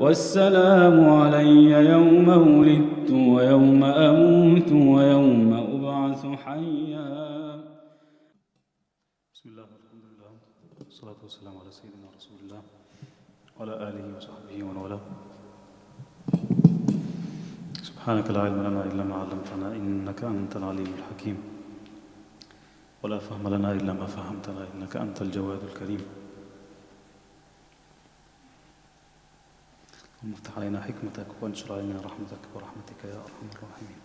والسلام علي يوم ولدت ويوم أموت ويوم أبعث حيا. بسم الله والحمد لله والصلاة والسلام على سيدنا رسول الله وعلى آله وصحبه ومن والاه. سبحانك لا علم لنا إلا ما علمتنا إنك أنت العليم الحكيم، ولا فهم لنا إلا ما فهمتنا إنك أنت الجواد الكريم. اللهم افتح علينا حكمتك وانشر علينا رحمتك ورحمتك يا أرحم الراحمين.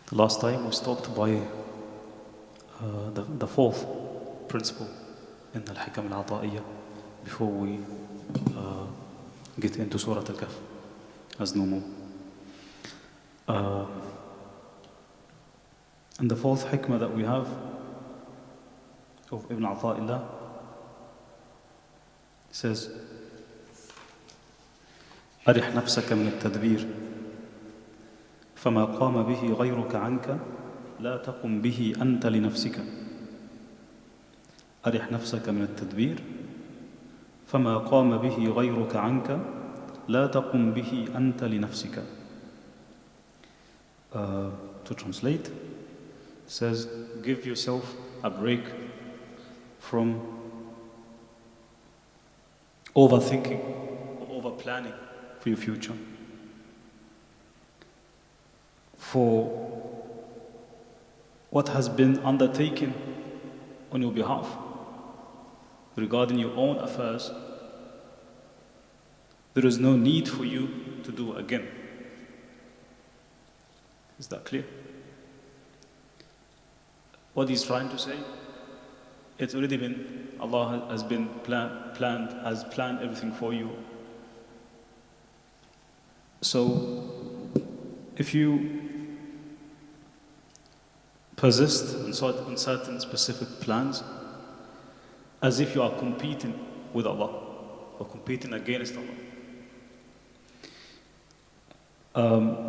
The last time we stopped by the fourth principle in Al-Hikam Al-Ata'iyya before we get into Surah Al-Kahf as normal. And the fourth hikmah that we have of Ibn Ata'illah says, أرح نفسك من التدبير فما قام به غيرك عنك لا تقم به أنت لنفسك. أرح نفسك من التدبير فما قام به غيرك عنك لا تقم به أنت لنفسك. To translate, says, give yourself a break from overthinking or over-planning for your future. For what has been undertaken on your behalf regarding your own affairs, there is no need for you to do again. Is that clear? What he's trying to say, it's already been, Allah has been planned everything for you. So, if you persist on certain specific plans, as if you are competing with Allah or competing against Allah.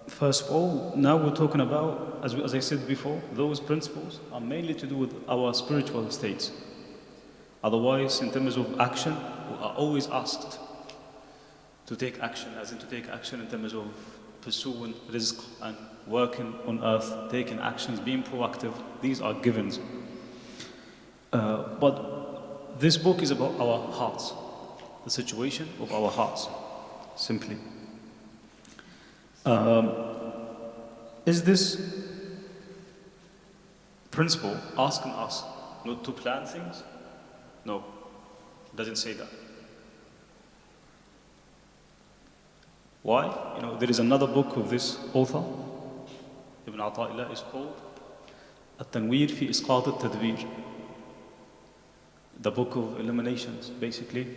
First of all, now we're talking about, as I said before, those principles are mainly to do with our spiritual states. Otherwise, in terms of action, we are always asked to take action, as in to take action in terms of pursuing rizq and working on earth, taking actions, being proactive. These are givens. But this book is about our hearts, the situation of our hearts, simply. Is this principle asking us not to plan things? No, it doesn't say that. Why? There is another book of this author, Ibn Ata'illah, is called At-Tanweer fi Isqat al-Tadbir, the book of eliminations, basically,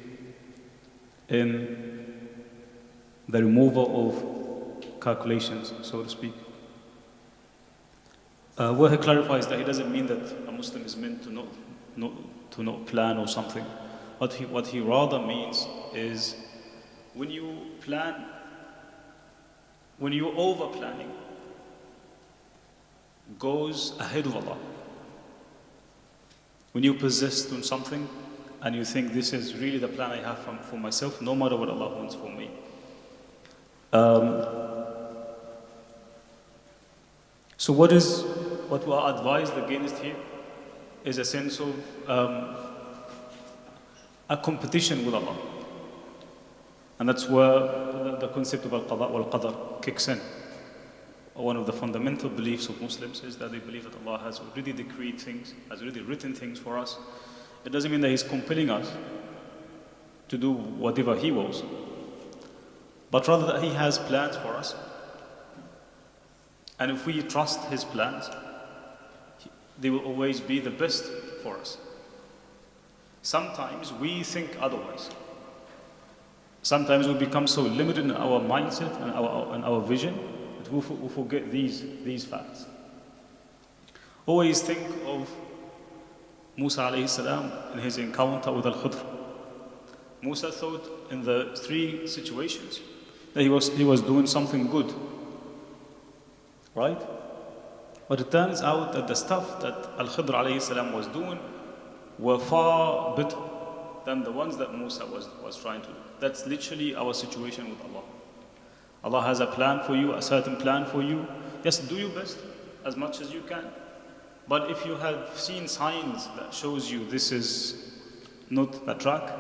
in the removal of calculations, so to speak. Where he clarifies that he doesn't mean that a Muslim is meant to not plan or something. What he rather means is when you plan, when you're over planning, goes ahead of Allah. When you persist on something and you think this is really the plan I have for myself, no matter what Allah wants for me. So what we are advised against here is a sense of a competition with Allah. And that's where the concept of al-qada wal-qadar kicks in. One of the fundamental beliefs of Muslims is that they believe that Allah has already decreed things, has already written things for us. It doesn't mean that He's compelling us to do whatever He wills, but rather that He has plans for us. And if we trust His plans, they will always be the best for us. Sometimes we think otherwise. Sometimes we become so limited in our mindset and our vision that we forget these facts. Always think of Musa alayhi salam in his encounter with Al-Khidr. Musa thought in the three situations that he was doing something good, right? But it turns out that the stuff that Al-Khidr alayhi salam was doing were far better than the ones that Musa was trying to do. That's literally our situation with Allah. Allah has a plan for you, a certain plan for you. Yes, do your best as much as you can. But if you have seen signs that shows you this is not the track,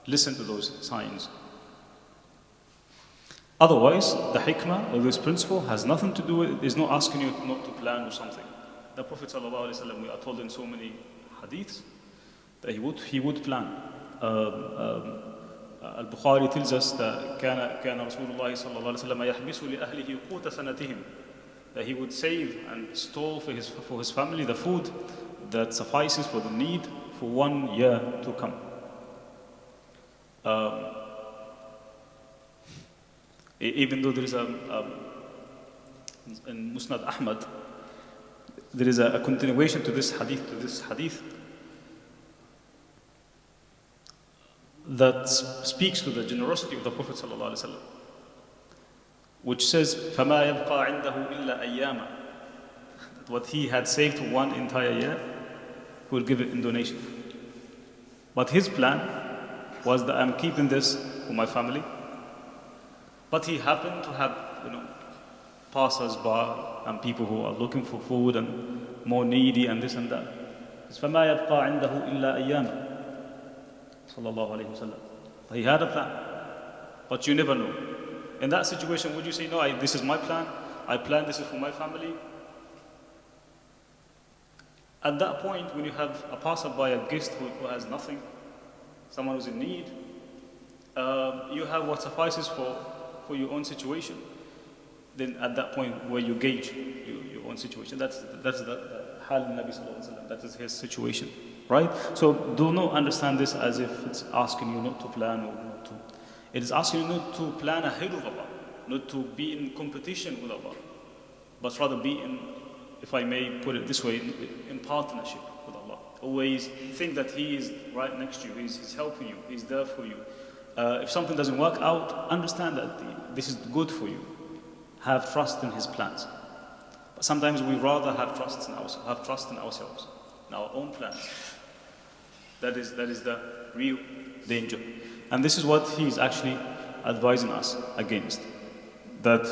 listen to those signs. Otherwise, the hikmah or this principle has nothing to do with, is not asking you not to plan or something. The Prophet ﷺ, we are told in so many hadiths that he would plan. Al-Bukhari tells us that كان رسول الله صلى الله عليه وسلم يحبس لأهله قوت سنتهم, that he would save and store for his family the food that suffices for the need for 1 year to come. Even though there is in Musnad Ahmad, there is a continuation to this hadith that speaks to the generosity of the Prophet ﷺ, which says, فَمَا يَبْقَى عِنْدَهُ إِلَّا أَيَّامًا, that what he had saved for 1 entire year, he will give it in donation. But his plan was that I'm keeping this for my family. But he happened to have, passers-by and people who are looking for food and more needy and this and that. It's فَمَا يَبْقَى عِنْدَهُ إِلَّا أَيَّامًا. Sallallahu alayhi wa sallam. He had a plan, but you never know. In that situation, would you say, no, this is my plan, I plan this is for my family? At that point, when you have a passerby, a guest who has nothing, someone who's in need, you have what suffices for your own situation. Then at that point where you gauge your own situation, that's the hal Nabi sallallahu alaihi wasallam, that is his situation, right? So do not understand this as if it's asking you not to plan or not to. It is asking you not to plan ahead of Allah, not to be in competition with Allah, but rather be in, if I may put it this way, in partnership with Allah. Always think that He is right next to you, He's helping you, He's there for you. If something doesn't work out, understand that this is good for you. Have trust in His plans. But sometimes we rather have trust in ourselves, in our own plans. That is the real danger. And this is what He is actually advising us against. That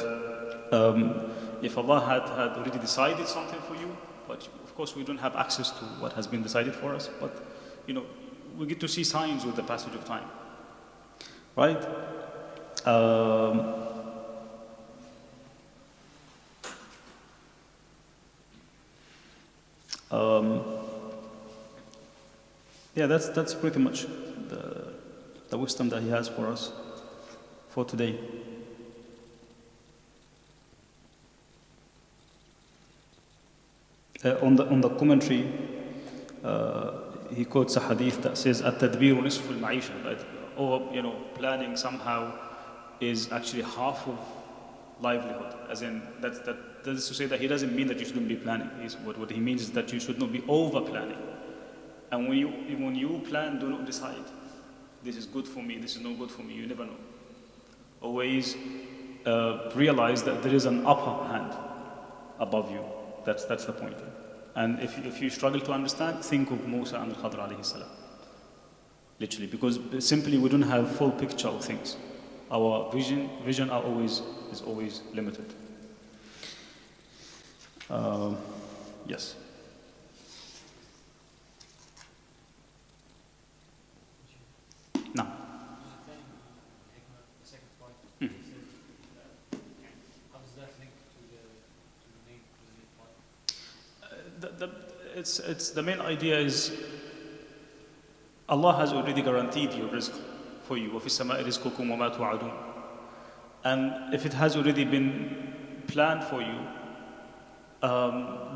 if Allah had already decided something for you, but of course we don't have access to what has been decided for us, but we get to see signs with the passage of time. Right? Yeah, that's pretty much the wisdom that He has for us for today. On the commentary, he quotes a hadith that says, "At-tadbir nisfu al-ma'isha," or planning somehow is actually half of livelihood. As in, that is to say that he doesn't mean that you shouldn't be planning. What he means is that you should not be over planning. And when you plan, do not decide, this is good for me, this is not good for me. You never know. Always realize that there is an upper hand above you. That's the point. And if you struggle to understand, think of Musa and Al-Khadr alayhi salam. Literally, because simply we don't have full picture of things. Our vision is always limited. Yes. No. The second point. How does that link to the main point? It's the main idea is Allah has already guaranteed your rizq for you. وَفِي السَّمَاءِ رِزْقُكُمْ وَمَا تُوعَدُونَ. And if it has already been planned for you,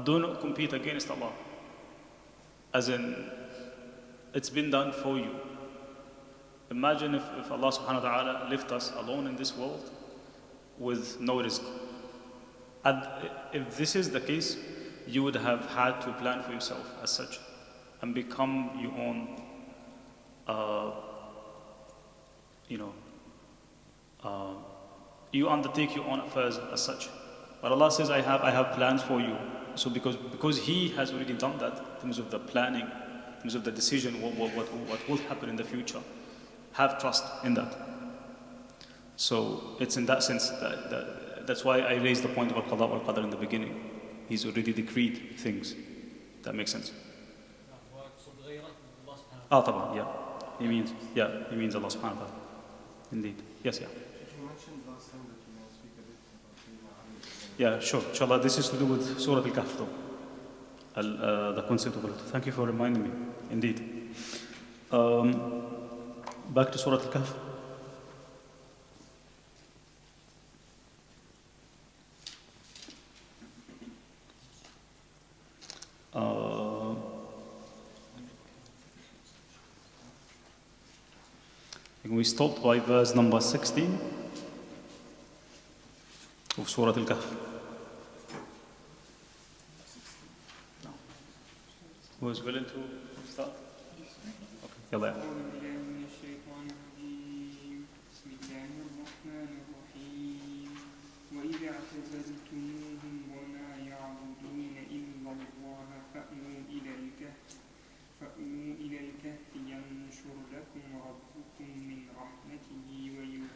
do not compete against Allah. As in, it's been done for you. Imagine if Allah subhanahu wa ta'ala left us alone in this world with no rizq. And if this is the case, you would have had to plan for yourself as such and become your own, you undertake your own affairs as such. But Allah says, I have plans for you. So because He has already done that in terms of the planning, in terms of the decision, what will happen in the future. Have trust in that. So it's in that sense that's why I raised the point of al-qada wal-qadar in the beginning. He's already decreed things. That makes sense. طبعا, yeah. He means Allah subhanahu wa ta'ala. Indeed. Yes, yeah. You mentioned last time that you will speak a bit about Yeah, sure. Inshallah, this is to do with Surah Al-Kahf, though. The concept of it. Thank you for reminding me. Indeed. Back to Surah Al-Kahf. We stopped by verse number 16 of Surah Al-Kahf. Who is willing to start? Okay, يلا. وإذا اعتزلتموهم وما يعبدون إلا الله فأووا إلى الكهف ينشر لكم ربكم من رحمته ويهيئ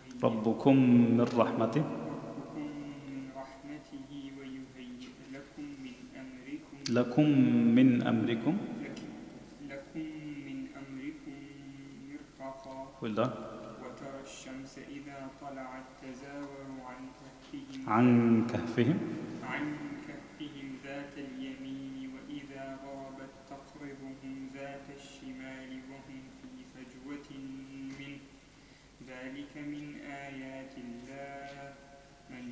لكم من أمركم مرفقا. Well done. وترى الشمس إذا طلعت تزاور عن كهفهم ذات اليمين وإذا غربت تقرضهم ذات الشمال وهم في فجوة منه ذلك من آيات الله من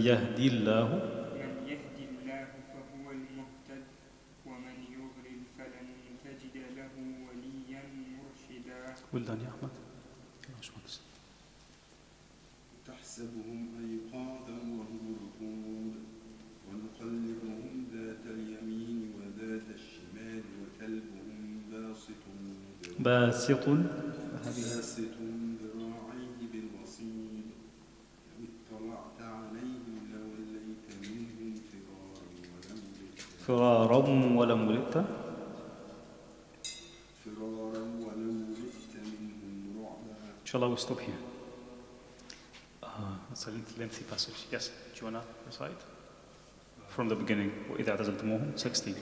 يهدي الله فهو المهتد ومن يضلل فلن تجد له وليا مرشدا. Well done, يا أحمد. تحسبهم أيقاظا وهم رقود ونقلبهم ذات اليمين وذات الشمال وكلبهم باسط ذراعيه بالوصيد لو اطلعت عليهم لوليت منهم فرارا ولملئت منهم رعبا. Inshallah, we'll stop here. It's a lengthy passage. Yes, do you want to recite? From the beginning. وإذا اعتزلتموهم 16.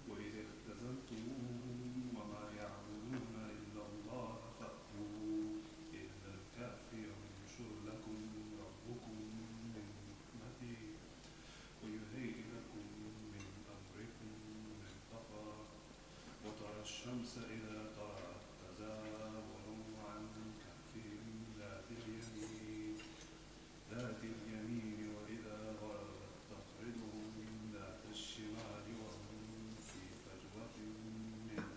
وإذا اعتزلتموهم وما يعبدون إلا الله فأووا إلى الكهف ينشر لكم ربكم من رحمته ويهيئ لكم من أمركم مرفقا وترى الشمس إذا طلعت تزاور عن كهفهم ذات اليمين وإذا غربت تقرضهم ذات الشمال وهم في فجوة منه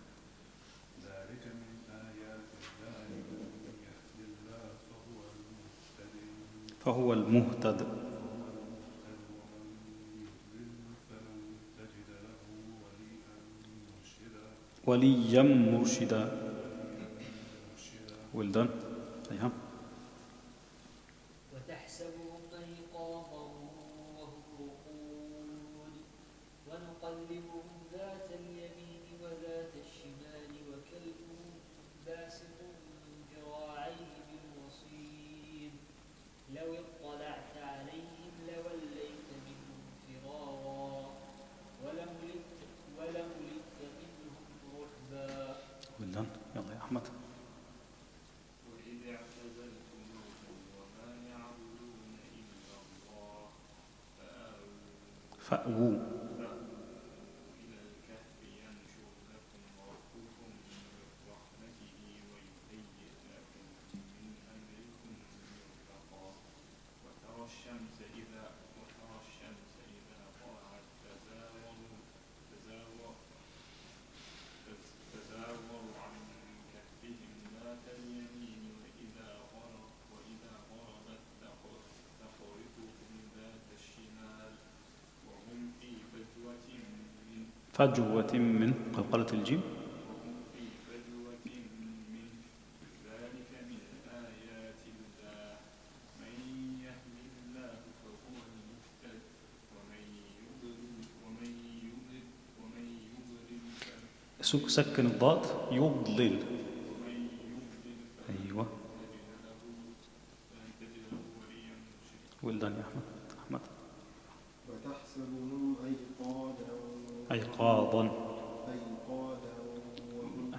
ذلك من آيات الله من يهد الله فهو المهتد ومن يضلل فلن تجد له وليا مرشدا. Well done. أيها. وتحسبهم أيقاظا وهم رقود ونقلبهم ذات اليمين وذات الشمال وكلبهم باسط ذراعيه بالوصيد لو اطلعت عليهم لوليت منهم فرارا ولملئت منهم رعبا. Well done. يلا يا أحمد. وإذا اعتزلتموهم وما يعبدون إلا الله فأووا إلى الكهف ينشر لكم ربكم من رحمته ويهيئ لكم من أمركم مرفقا وترى الشمس إذا طلعت تزاور عن كهفهم ذات اليمين وإذا غربت تقرضهم ذات الشمال وهم في فجوة من قلقلة الجيم. ذلك من آيات الله من يهد الله فهو المهتد ومن سكن الضاد يضلل. أيوة. ولدان يا أحمد. وتحسبهم أيقاظا.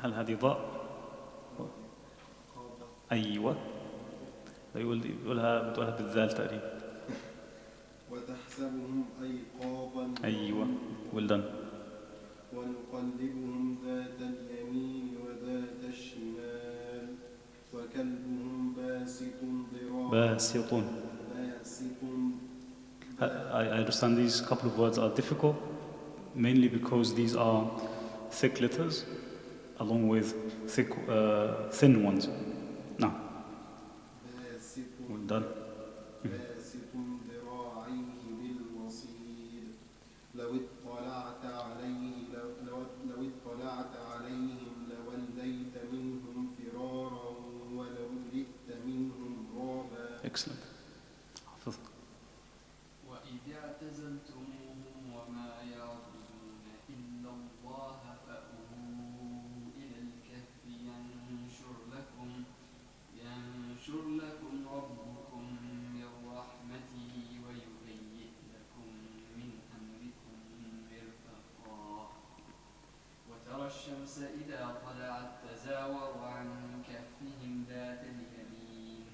هل هذه ضاء؟ أيوة. بتقولها بالذال تقريبا. وتحسبهم أيقاظا. أيوة. ولدان. ونقلبهم ذات اليمين وذات الشمال وكلبهم باسط ذراعيه. I understand these couple of words are difficult, mainly because these are thick letters along with thin ones. Now, well done. باسط ذراعيه بالوصيد لو اطلعت عليهم لوليت منهم فرارا ولملئت منهم رعبا. Excellent. حفظ. وإذ اعتزلتموهم وما يعبدون إلا الله فأووا إلى الكهف ينشر لكم ربكم من رحمته ويهيئ لكم من أمركم مرفقا وترى الشمس إذا طلعت تزاور عن كهفهم ذات اليمين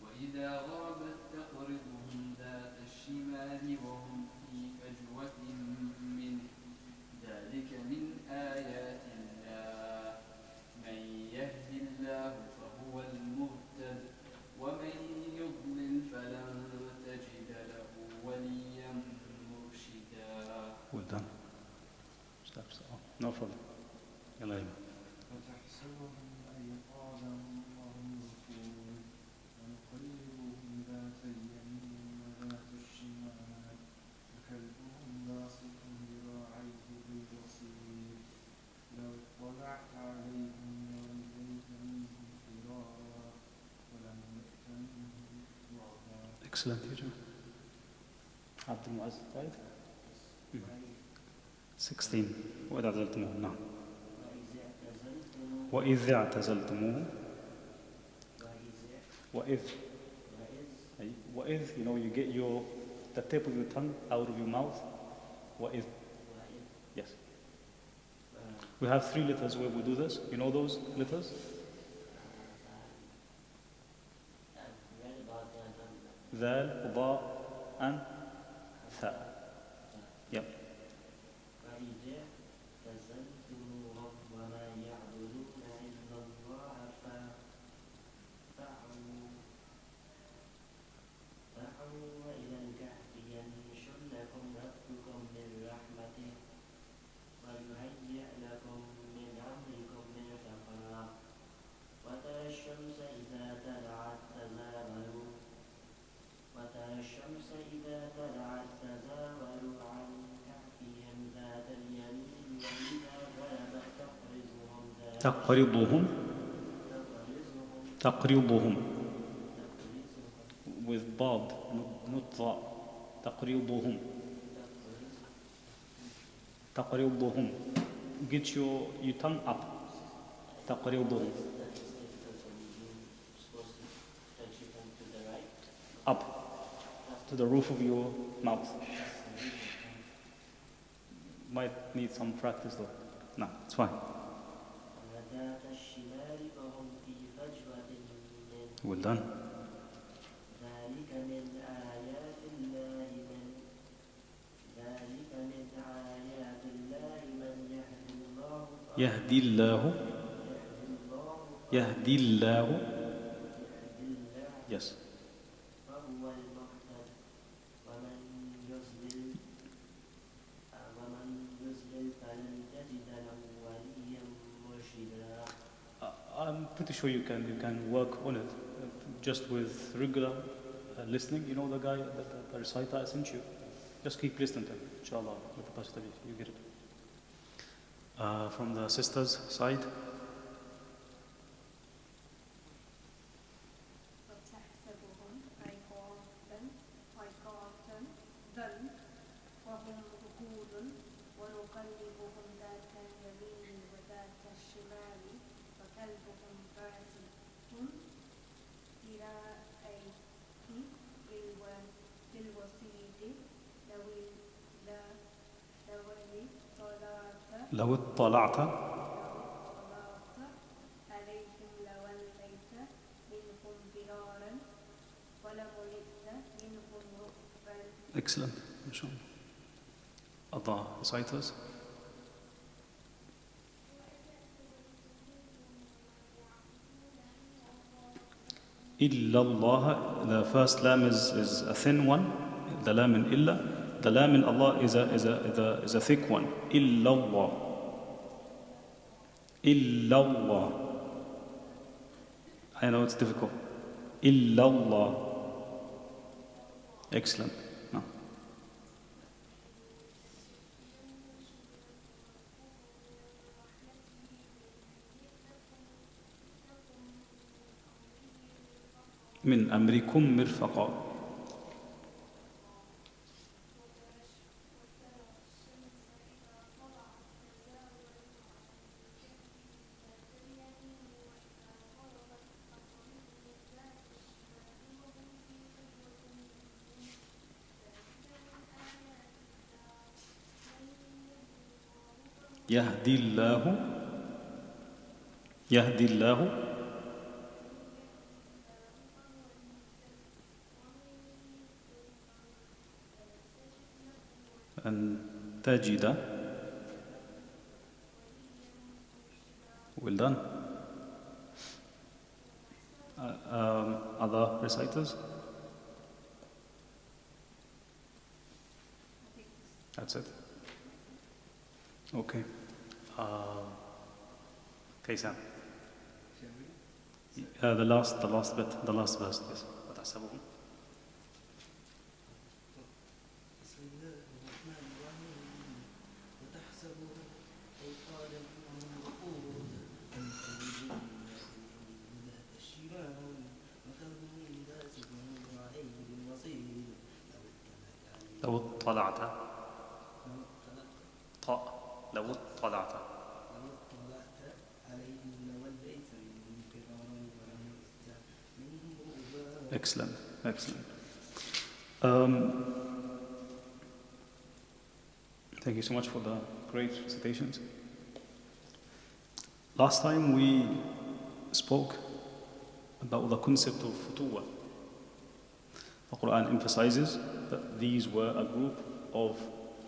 وإذا غربت تقرضهم ذات الشمال وهم في فجوة منه ذلك من آيات الله من يهد الله فهو المهتد ومن يضلل فلن تجد له وليا مرشدا. Well done. Steps. No problem. يلا يلا. وتحسبهم أيقاظا وهم رقود ونقلبهم ذات اليمين وذات الشمال وكلبهم باسط ذراعيه بالوصيد لو اطلعت عليهم لوليت منهم فرارا ولملئت منهم رعبا. Excellent, teacher. عبد المعز, right? 16. وإذ اعتزلتموه. نعم. وإذ اعتزلتموه. وإذ, you get the tip of your tongue out of your mouth. وإذ. Yes. We have 3 letters where we do this. You know those letters? ذال, ضاء, and ثاء. Yep. تقرضهم with ضاد not ضاء. تقرضهم get your tongue up. تقرضهم up to the roof of your mouth. Might need some practice though. No, it's fine. Well done. يهدي الله. Yes. I'm pretty sure you can work on it just with regular listening. You know the guy, the reciter I sent you. Just keep listening to him, inshallah, with the possibility you get it. From the sisters' side. وهم ركود ونقلبهم ذات اليمين وذات لو اطلعت Excellent. Inshallah. Other reciters? إلا الله, the first lam is a thin one, the lam in illa. The lam in Allah is a thick one. إلا الله. إلا الله. I know it's difficult. إلا الله. Excellent. No. من أمركم مرفقا. يهدي الله أن تجد. Well done. Other reciters? That's it. Okay. Kaysan. The last bit, the last verse, yes. وتحسبهم. بسم الله الرحمن الرحيم وتحسبهم أيقاظا رقود أم تجدون ذات الشمال وتظنون ذات عين وصيد لو اطلعت لو اطلعت عليهم لوليت منهم فرارا ولملئت منهم رعبا. Excellent. Thank you so much for the great recitations. Last time we spoke about the concept of futuwa. The Quran emphasizes that these were a group of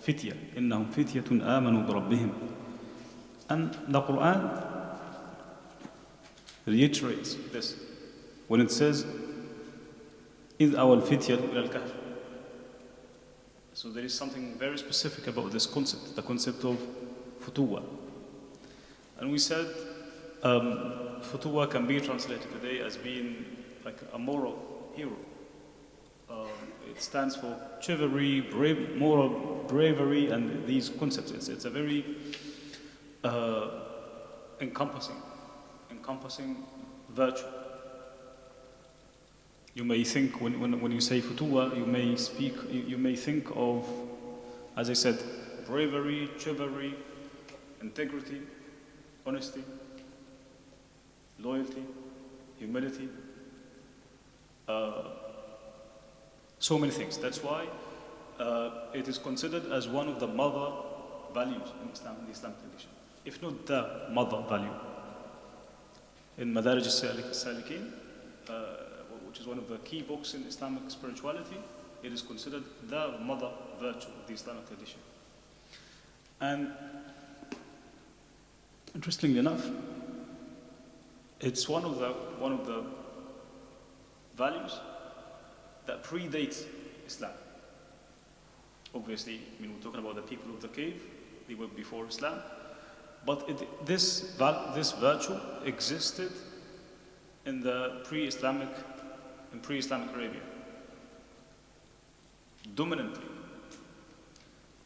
fitya. إنهم فتية آمنوا بربهم. And the Quran reiterates this when it says إذ أوى الفتية إلى الكهف. So there is something very specific about this concept, the concept of futuwa. And we said futuwa can be translated today as being like a moral hero. It stands for chivalry, moral bravery, and these concepts. It's a very encompassing virtue. You may think when you say futuwa, you may think of, as I said, bravery, chivalry, integrity, honesty, loyalty, humility, so many things. That's why it is considered as one of the mother values in Islam, in the Islamic tradition, if not the mother value. In Madarij al-Salikin, which is one of the key books in Islamic spirituality, it is considered the mother virtue of the Islamic tradition. And interestingly enough, it's one of the values that predates Islam. Obviously, I mean, we're talking about the people of the cave, they were before Islam, but this virtue existed in the pre-Islamic Arabia, dominantly.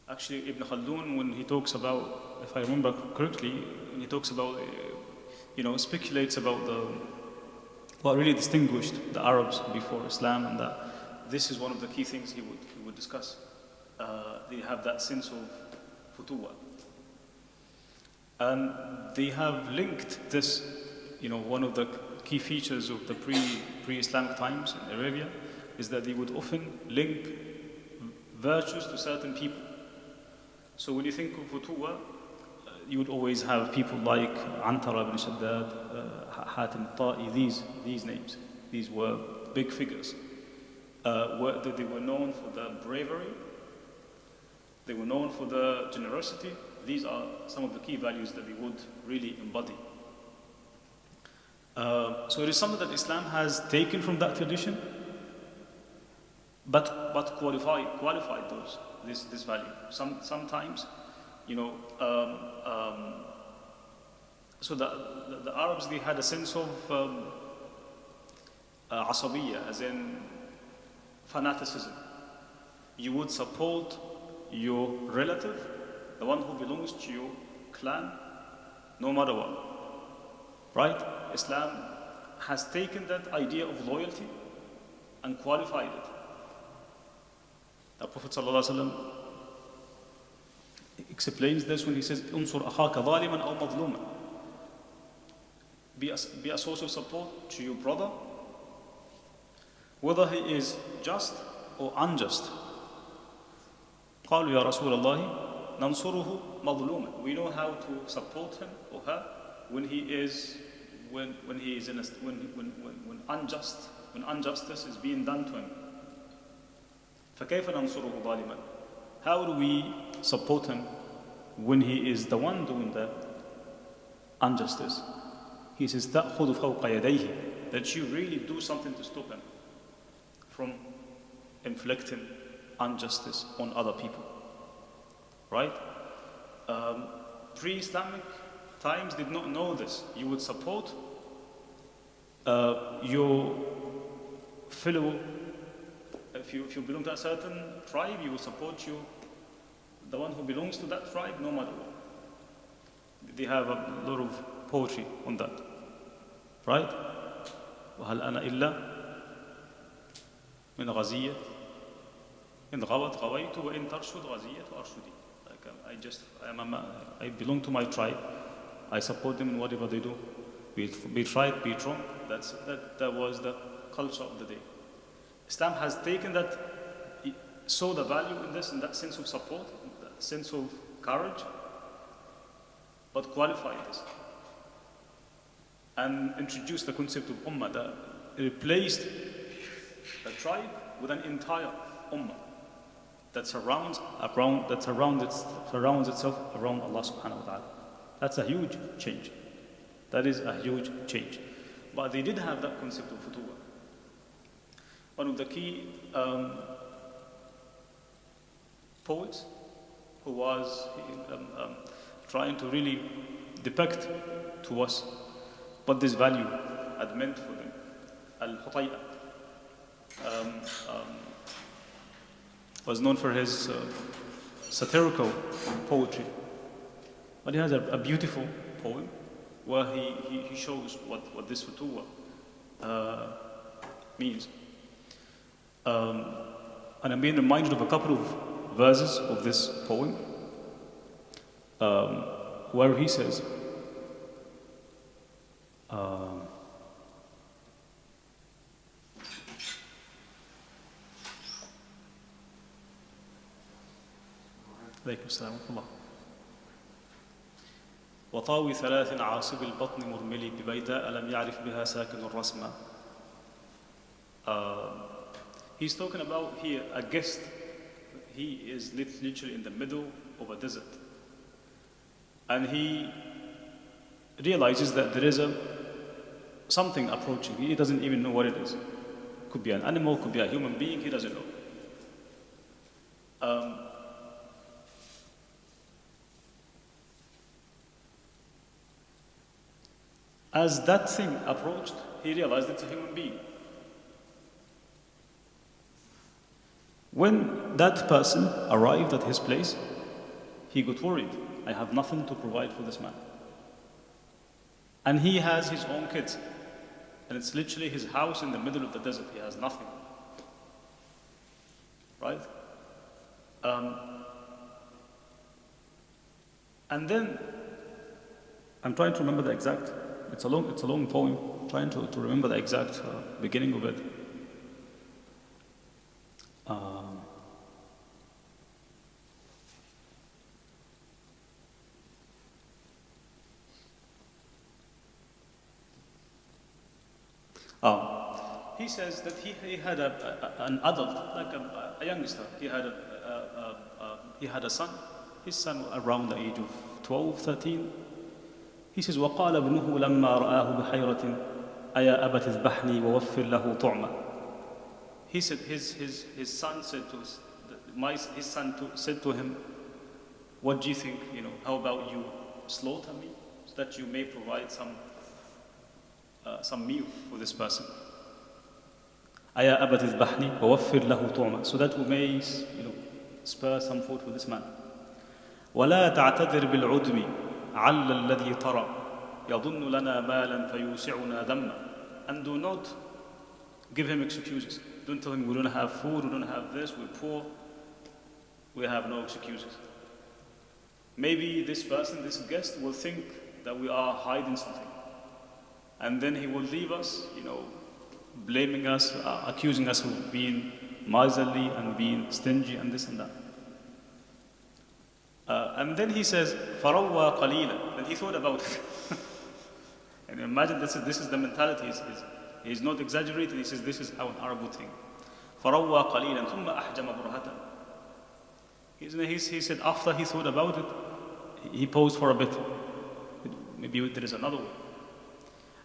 Actually, Ibn Khaldun, when he talks about, if I remember correctly, when he talks about, speculates about what really distinguished the Arabs before Islam, and that this is one of the key things he would discuss. They have that sense of futuwa. And they have linked this, one of the key features of the pre-Islamic times in Arabia is that they would often link virtues to certain people. So when you think of futuwa, you would always have people like Antara ibn Shaddad, Hatim al-Ta'i, these names. These were big figures. They were known for the bravery, they were known for the generosity. These are some of the key values that they would really embody. So it is something that Islam has taken from that tradition, but qualified this value. Sometimes, you know, so the Arabs, they had a sense of asabiyya, as in fanaticism. You would support your relative, the one who belongs to your clan, no matter what. Right? Islam has taken that idea of loyalty and qualified it. The Prophet ﷺ explains this when he says, "Unsur akhaka zaliman aw madluman." Be a source of support to your brother, whether he is just or unjust. قالوا يا رسول الله ننصره مظلوما. We know how to support him or her when he is when injustice is being done to him. فكيف ننصره ظالما? How do we support him when he is the one doing the injustice? He says تأخذ فوق يديه, that you really do something to stop him from inflicting injustice on other people. Right? Pre-Islamic times did not know this. You would support your fellow. If you belong to a certain tribe, you will support the one who belongs to that tribe, no matter what. They have a lot of poetry on that. Right? وهل أنا إلا من غزية إن غوت غويت وإن ترشد غزية أرشدي. I belong to my tribe. I support them in whatever they do. Be it right, be it wrong. That was the culture of the day. Islam has taken that, saw the value in this, in that sense of support, that sense of courage, but qualified this. And introduced the concept of ummah, that replaced the tribe with an entire ummah that surrounds itself around Allah subhanahu wa ta'ala. That's a huge change. That is a huge change. But they did have that concept of futuwa. One of the key poets who was trying to really depict to us what this value had meant for them, Al-Hutay'a, was known for his satirical poetry. But he has a beautiful poem where he shows what this futuwa means. And I'm being reminded of a couple of verses of this poem where he says, عليكم السلام ورحمة الله. وطاوي ثلاث عاصب البطن مرملي ببيداء لم يعرف بها ساكن الرسمة. He's talking about here a guest. He is literally in the middle of a desert, and he realizes that there is something approaching. He doesn't even know what it is. Could be an animal, could be a human being. He doesn't know. As that thing approached, he realized it's a human being. When that person arrived at his place, he got worried. I have nothing to provide for this man. And he has his own kids. And it's literally his house in the middle of the desert. He has nothing. Right? And then, I'm trying to remember the exact It's a long poem. I'm trying to remember the exact beginning of it. He says that he had an adult, like a youngster. He had a son. His son around the age of 12, 13. He says, وَقَالَ ابْنُهُ لَمَّا رَآهُ بِحَيْرَةٍ أَيَا أَبَتِ اذْبَحْنِي وَوَفِّرْ لَهُ طُعْمًا. He said, his son said to him, what do you think, how about you slaughter me so that you may provide some meal for this person. أَيَا أَبَتِ اذْبَحْنِي وَوَفِّرْ لَهُ طُعْمًا. So that we may, spare some food for this man. وَلَا تَعْتَذِرْ بِالْعُدْمِ عَلَّ الَّذِي تَرَى يَظُنُّ لَنَا مَالًا فَيُوسِعُنَا ذَمًّا. And do not give him excuses. Don't tell him we don't have food, we don't have this, we're poor. We have no excuses. Maybe this person, this guest, will think that we are hiding something. And then he will leave us, blaming us, accusing us of being miserly and being stingy and this and that. And then he says, فَرَوَّى قَلِيلًا. And he thought about it. And imagine this is the mentality. He's not exaggerating. He says this is how an Arab would think. فَرَوَّى قَلِيلًا ثُمَّ أَحْجَمَ بُرْهَةً. He said after he thought about it, he paused for a bit. Maybe there is another one.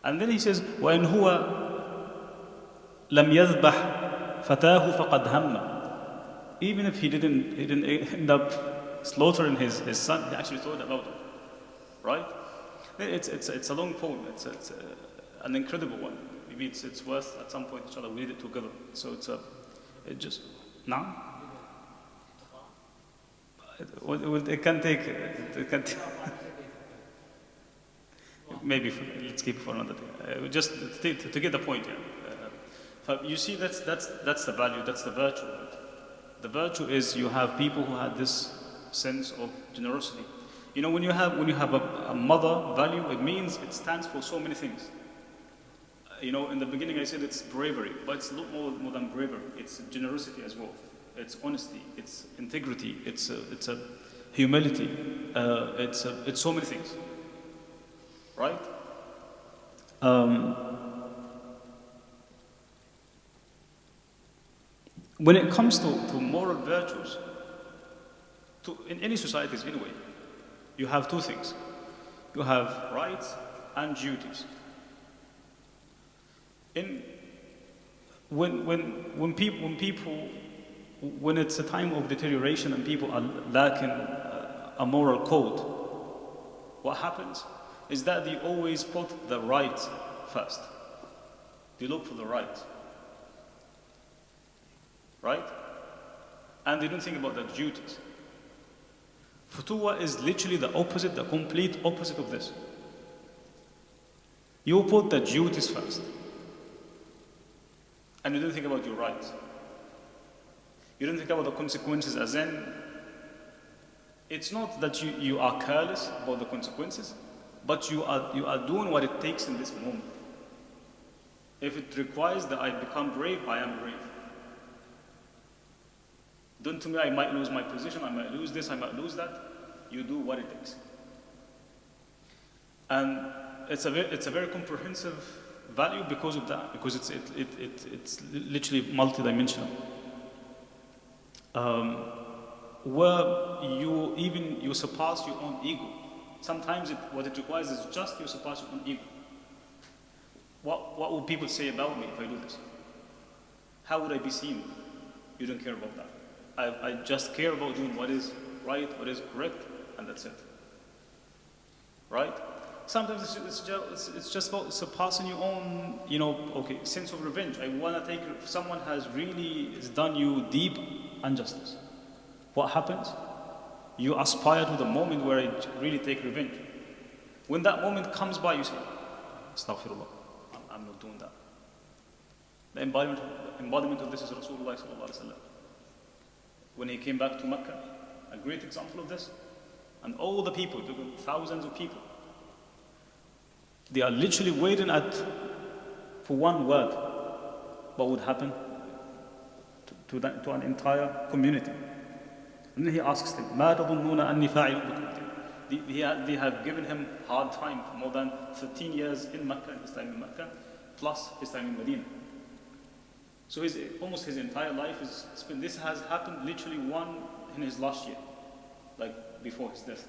And then he says, وَإِنْ هُوَ لَمْ يَذْبَحْ فَتَاهُ فَقَدْ هَمَّ. Even if he didn't end up slaughtering his son, he actually thought about it. Right? It's a long poem. It's an incredible one. Maybe it's worth at some point, inshallah, we read it together. So it just now. It can take. Maybe let's keep it for another day. Just to get the point. You see, that's the value. That's the virtue of it. The virtue is you have people who had this sense of generosity. When you have a mother value, it means it stands for so many things. In the beginning I said it's bravery, but it's a lot more than bravery. It's generosity as well. It's honesty. It's integrity. It's a humility. It's so many things. Right? When it comes to moral virtues, in any societies anyway, you have two things. You have rights and duties. When it's a time of deterioration and people are lacking a moral code, what happens is that they always put the right first. They look for the right. Right? And they don't think about the duties. Futuwa is literally the opposite, the complete opposite of this. You put the duties first. And you don't think about your rights. You don't think about the consequences, as in, it's not that you are careless about the consequences, but you are doing what it takes in this moment. If it requires that I become brave, I am brave. Don't tell me I might lose my position, I might lose this, I might lose that. You do what it takes. And it's a very comprehensive value because of that, because it's literally multidimensional. Where you surpass your own ego. Sometimes what it requires is just you surpass your own ego. What will people say about me if I do this? How would I be seen? You don't care about that. I just care about doing what is right, what is correct, and that's it. Right? Sometimes it's just about surpassing your own, sense of revenge. I want to take, if someone has done you deep injustice. What happens? You aspire to the moment where I really take revenge. When that moment comes by, you say, Astaghfirullah, I'm not doing that. The embodiment of this is Rasulullah sallallahu alaihi wasallam. When he came back to Mecca, a great example of this, and all the people, thousands of people, They are literally waiting for one word. What would happen to an entire community? And then he asks them, مَا تَظُنُّونَ أَنِّي فَاعِلٌ بِكُمْ. They have given him hard time for more than 13 years in Mecca, his time in Mecca, plus his time in Medina. So almost his entire life is spent. This has happened literally in his last year, like before his death.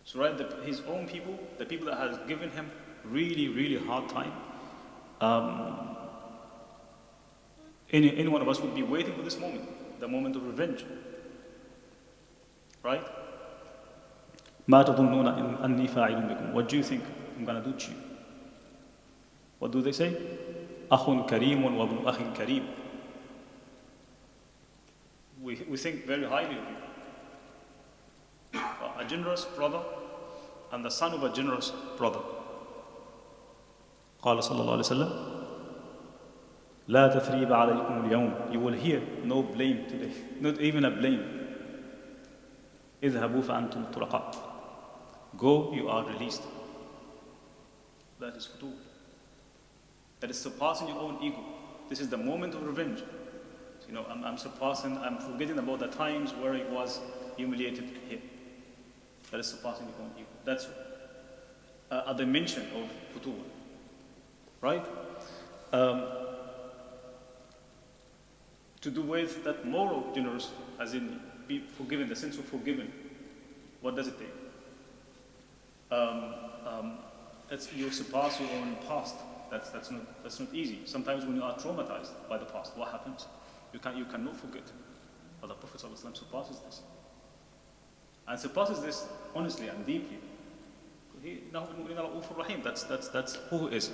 So right, his own people, the people that has given him really, really hard time, any one of us would be waiting for this moment, the moment of revenge. Right? مَا تَظُنُّونَ أَنِّي فَاعِلٌ بِكُمْ. What do you think I'm going to do to you? What do they say? أَخٌ كَرِيمٌ وَابْنُ أَخٍ كَرِيمٌ. We think very highly of you. A generous brother and the son of a generous brother. قال صلى الله عليه وسلم لا تثريب عليكم اليوم. You will hear no blame today, not even a blame. اذهبوا فأنتم طلقاء. Go, you are released. That is futur. That is surpassing your own ego. This is the moment of revenge. So, I'm forgetting about the times where I was humiliated here. That is surpassing your own ego. That's a dimension of futur. Right? To do with that moral generosity, as in be forgiven, the sense of forgiven. What does it take? You surpass your own past. That's not easy. Sometimes when you are traumatized by the past, what happens? You cannot forget. But the Prophet ﷺ surpasses this. And surpasses this honestly and deeply. That's who he is.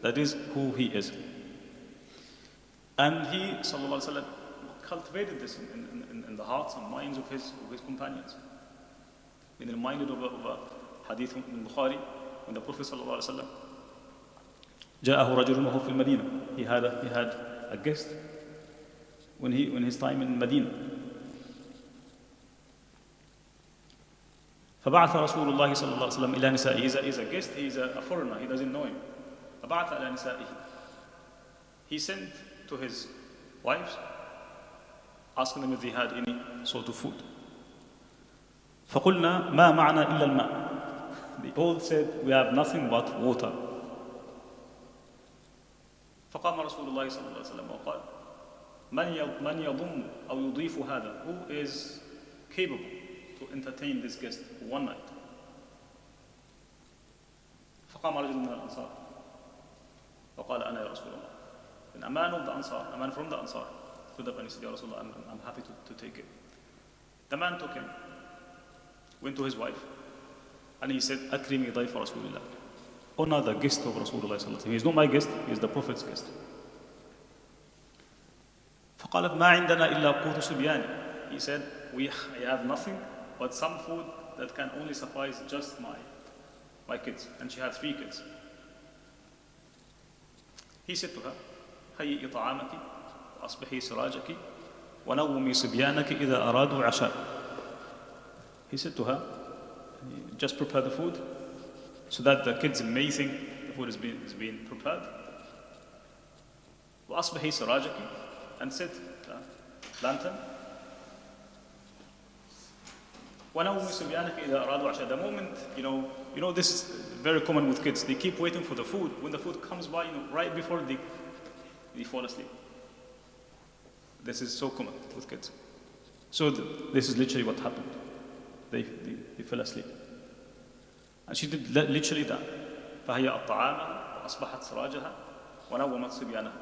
That is who he is. And he, sallallahu alaihi wasallam, cultivated this in the hearts and minds of his companions. Been reminded of a hadith in Bukhari, when the Prophet sallallahu alaihi wasallam جاءه رجل وهو في المدينة. He had a guest when his time in Medina. فبعث رسول الله صلى الله عليه وسلم إلى نسائه. He's a guest, he's a foreigner, he doesn't know him. فبعث إلى نسائه. He sent to his wives, asking them if they had any sort of food. فقلنا ما معنا إلا الماء. They all said, we have nothing but water. فقام رسول الله صلى الله عليه وسلم وقال من يضم أو يضيف هذا. Who is capable to entertain this guest for one night? فقام رجل من الأنصار وقال أنا يا رسول الله. A man of the Ansar, a man from the Ansar, stood up and he said, Ya Rasulullah, I'm happy to take it. The man took him, went to his wife, and he said, Akrimi dayfa Rasulullah. Honor the guest of Rasulullah sallallahu alaihi wasallam. He is not my guest, he is the Prophet's guest. فقالت ما عندنا إلا قوت صبيان. He said, I have nothing but some food that can only suffice just my kids. And she had 3 kids. He said to her, هيئي طعامك وأصبحي سراجك ونومي صبيانك إذا أرادوا عشاء. He said to her, just prepare the food so that the kids may think the food is being prepared. وأصبحي سراجك, and set the lantern. ونومي صبيانك إذا أرادوا عشاء. The moment, you know this is very common with kids. They keep waiting for the food. When the food comes by, right before they fall asleep. This is so common with kids. So this is literally what happened. They fell asleep. And she did literally that. فهي الطعام وأصبحت سراجها ونومت صبيانها.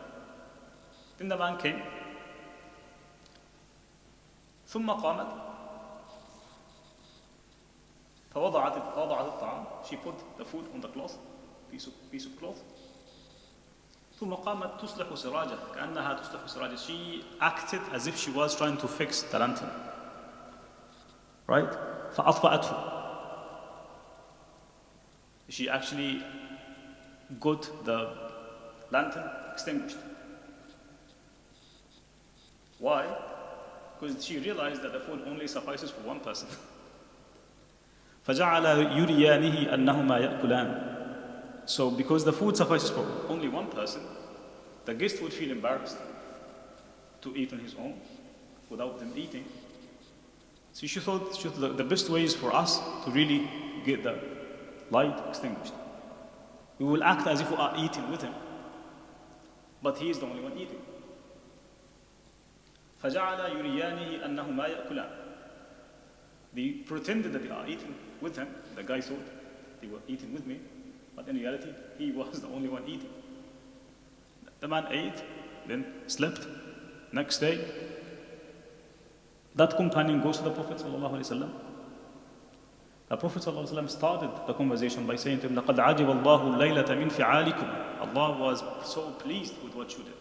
Then the man came. ثم قامت فوضعت الطعام. She put the food on the cloth, piece of cloth. ثم قامت تصلح سراجها كأنها تصلح سراجها. She acted as if she was trying to fix the lantern. Right? فأطفأته. She actually got the lantern extinguished. Why? Because she realized that the food only suffices for one person. فجعل يريانه أنهما يأكلان. So because the food suffices for only one person, the guest would feel embarrassed to eat on his own without them eating. So she thought the best way is for us to really get the light extinguished. We will act as if we are eating with him, but he is the only one eating. فَجَعَلَ يُرِيَانِهِ أَنَّهُمَا يَأْكُلَانِ. They pretended that they are eating with him. The guy thought they were eating with me, but in reality, he was the only one eating. The man ate, then slept. Next day, that companion goes to the Prophet ﷺ. The Prophet ﷺ started the conversation by saying to him, لَقَدْ عَجِبَ اللَّهُ اللَّيْلَةَ مِنْ فِعَالِكُمْ. Allah was so pleased with what you did.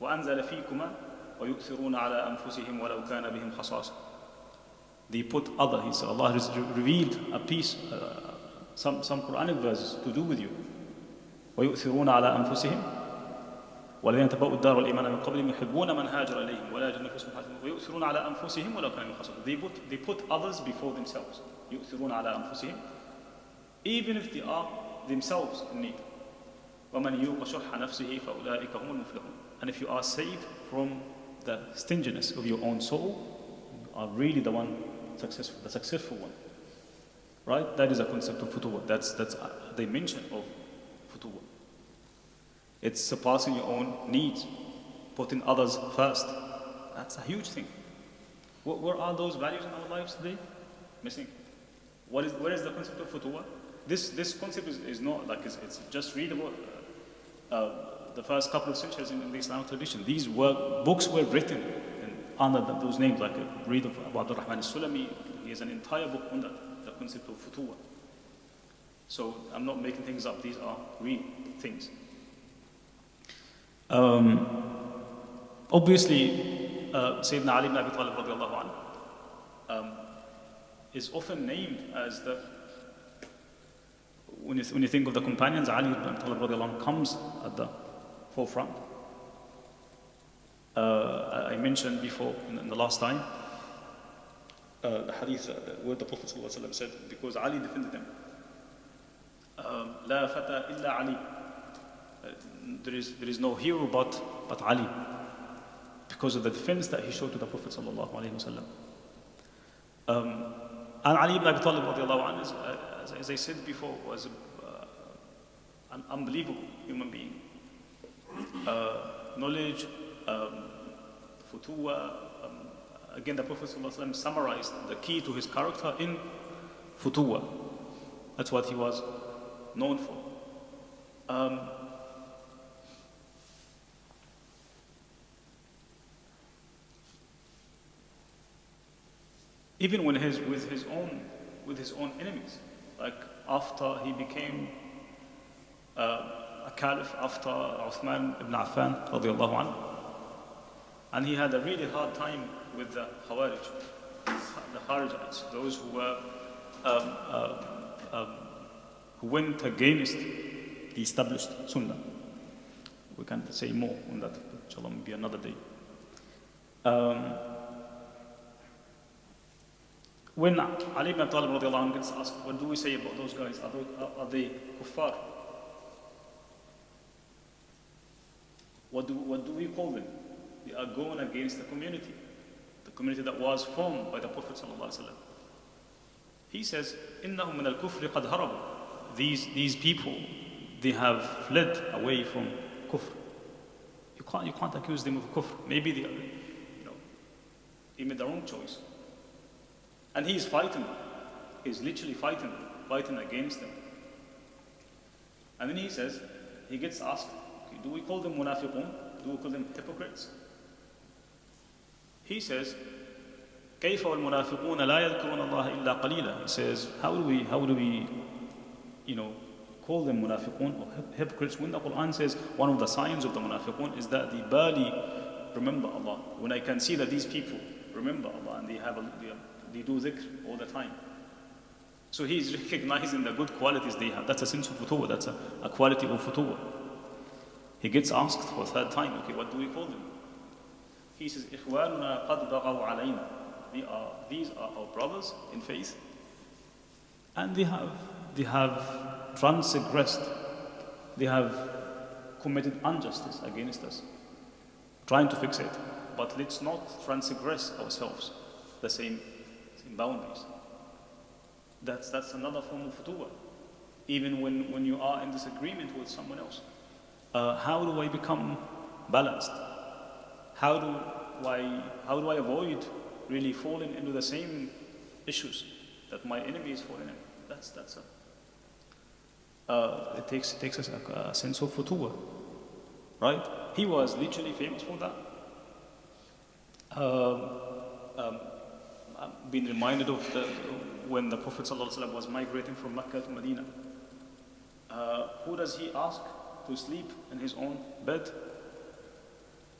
وَأَنزَلَ فِيكُمَا وَيُؤْثِرُونَ عَلَىٰ أَنفُسِهِمْ وَلَوْ كَانَ بِهِمْ خَصَاصَةٌ. They put other, he said, Allah has revealed a piece, some Quranic verses to do with you. وَيُؤْثِرُونَ عَلَىٰ أَنفُسِهِمْ والذين تبوأوا الدار والإيمان من قبلهم يحبون من هاجر إليهم ولا يجدون في أنفسهم ويؤثرون على أنفسهم ولو كانوا خصاصة. They put others before themselves. يؤثرون على أنفسهم, even if they are themselves in need. ومن يوق شح نفسه فأولئك هم المفلحون. And if you are saved from the stinginess of your own soul, you are really the one successful, the successful one. Right? That is a concept of futuwah. That's the dimension of futuwah. It's surpassing your own needs, putting others first. That's a huge thing. Where are those values in our lives today? Missing. Where is the concept of futuwah? This concept is not like it's just readable. The first couple of centuries in the Islamic tradition, these books were written under those names. Like read about Rahman al-Sulami. He has an entire book on the concept of futuwah. So I'm not making things up. These are real things. Obviously, Sayyidina Ali ibn Abi Talib radiallahu anhu is often named as the, when you think of the companions, Ali ibn Abi Talib radiallahu anhu comes at the forefront. I mentioned before in the last time, the hadith where the Prophet ﷺ said, because Ali defended him, لا فتى إلا علي. There is no hero but Ali, because of the defense that he showed to the Prophet sallallahu alaihi wasallam. And Ali ibn Abi Talib radiallahu anhu, as I said before, was an unbelievable human being. Knowledge, futuwah. Again, the Prophet sallallahu alaihi wasallam summarized the key to his character in futuwah. That's what he was known for. Even with his own enemies, like after he became a caliph, after Uthman ibn Affan radiallahu anhu, and he had a really hard time with the Khawarij, the Kharijites, those who were who went against the established Sunnah. We can say more on that, inshallah, maybe another day. When Ali ibn Abi Talib radiallahu anhu gets asked, what do we say about those guys? Are they kuffar? What do we call them? They are going against the community that was formed by the Prophet sallallahu alaihi wasallam. He says, إِنَّهُمْ مِنَ الْكُفْرِ قَدْ هَرَبُوا. These people, they have fled away from kufr. You can't accuse them of kufr. Maybe they made their own choice. And he is fighting them. He's literally fighting against them. And then he gets asked, okay, do we call them munafiqun? Do we call them hypocrites? He says, كيف والمنافقون لا يذكرون الله إلا قليلا. He says, how do we call them munafiqun or hypocrites when the Quran says one of the signs of the munafiqun is that they barely remember Allah. When I can see that these people remember Allah and they do dhikr all the time. So he's recognizing the good qualities they have. That's a sense of futuwah. That's a quality of futuwah. He gets asked for a third time, okay, what do we call them? He says, إِخْوَانُنَا قَدْ بَغَوْا عَلَيْنَا. These are our brothers in faith. And they have transgressed, they have committed injustice against us, trying to fix it. But let's not transgress ourselves the same boundaries. That's another form of futuwah. Even when you are in disagreement with someone else. How do I become balanced? How do I avoid really falling into the same issues that my enemy is falling in? It takes us a sense of futuwah, right? He was literally famous for that. I've been reminded of when the Prophet ﷺ was migrating from Mecca to Medina. Who does he ask to sleep in his own bed?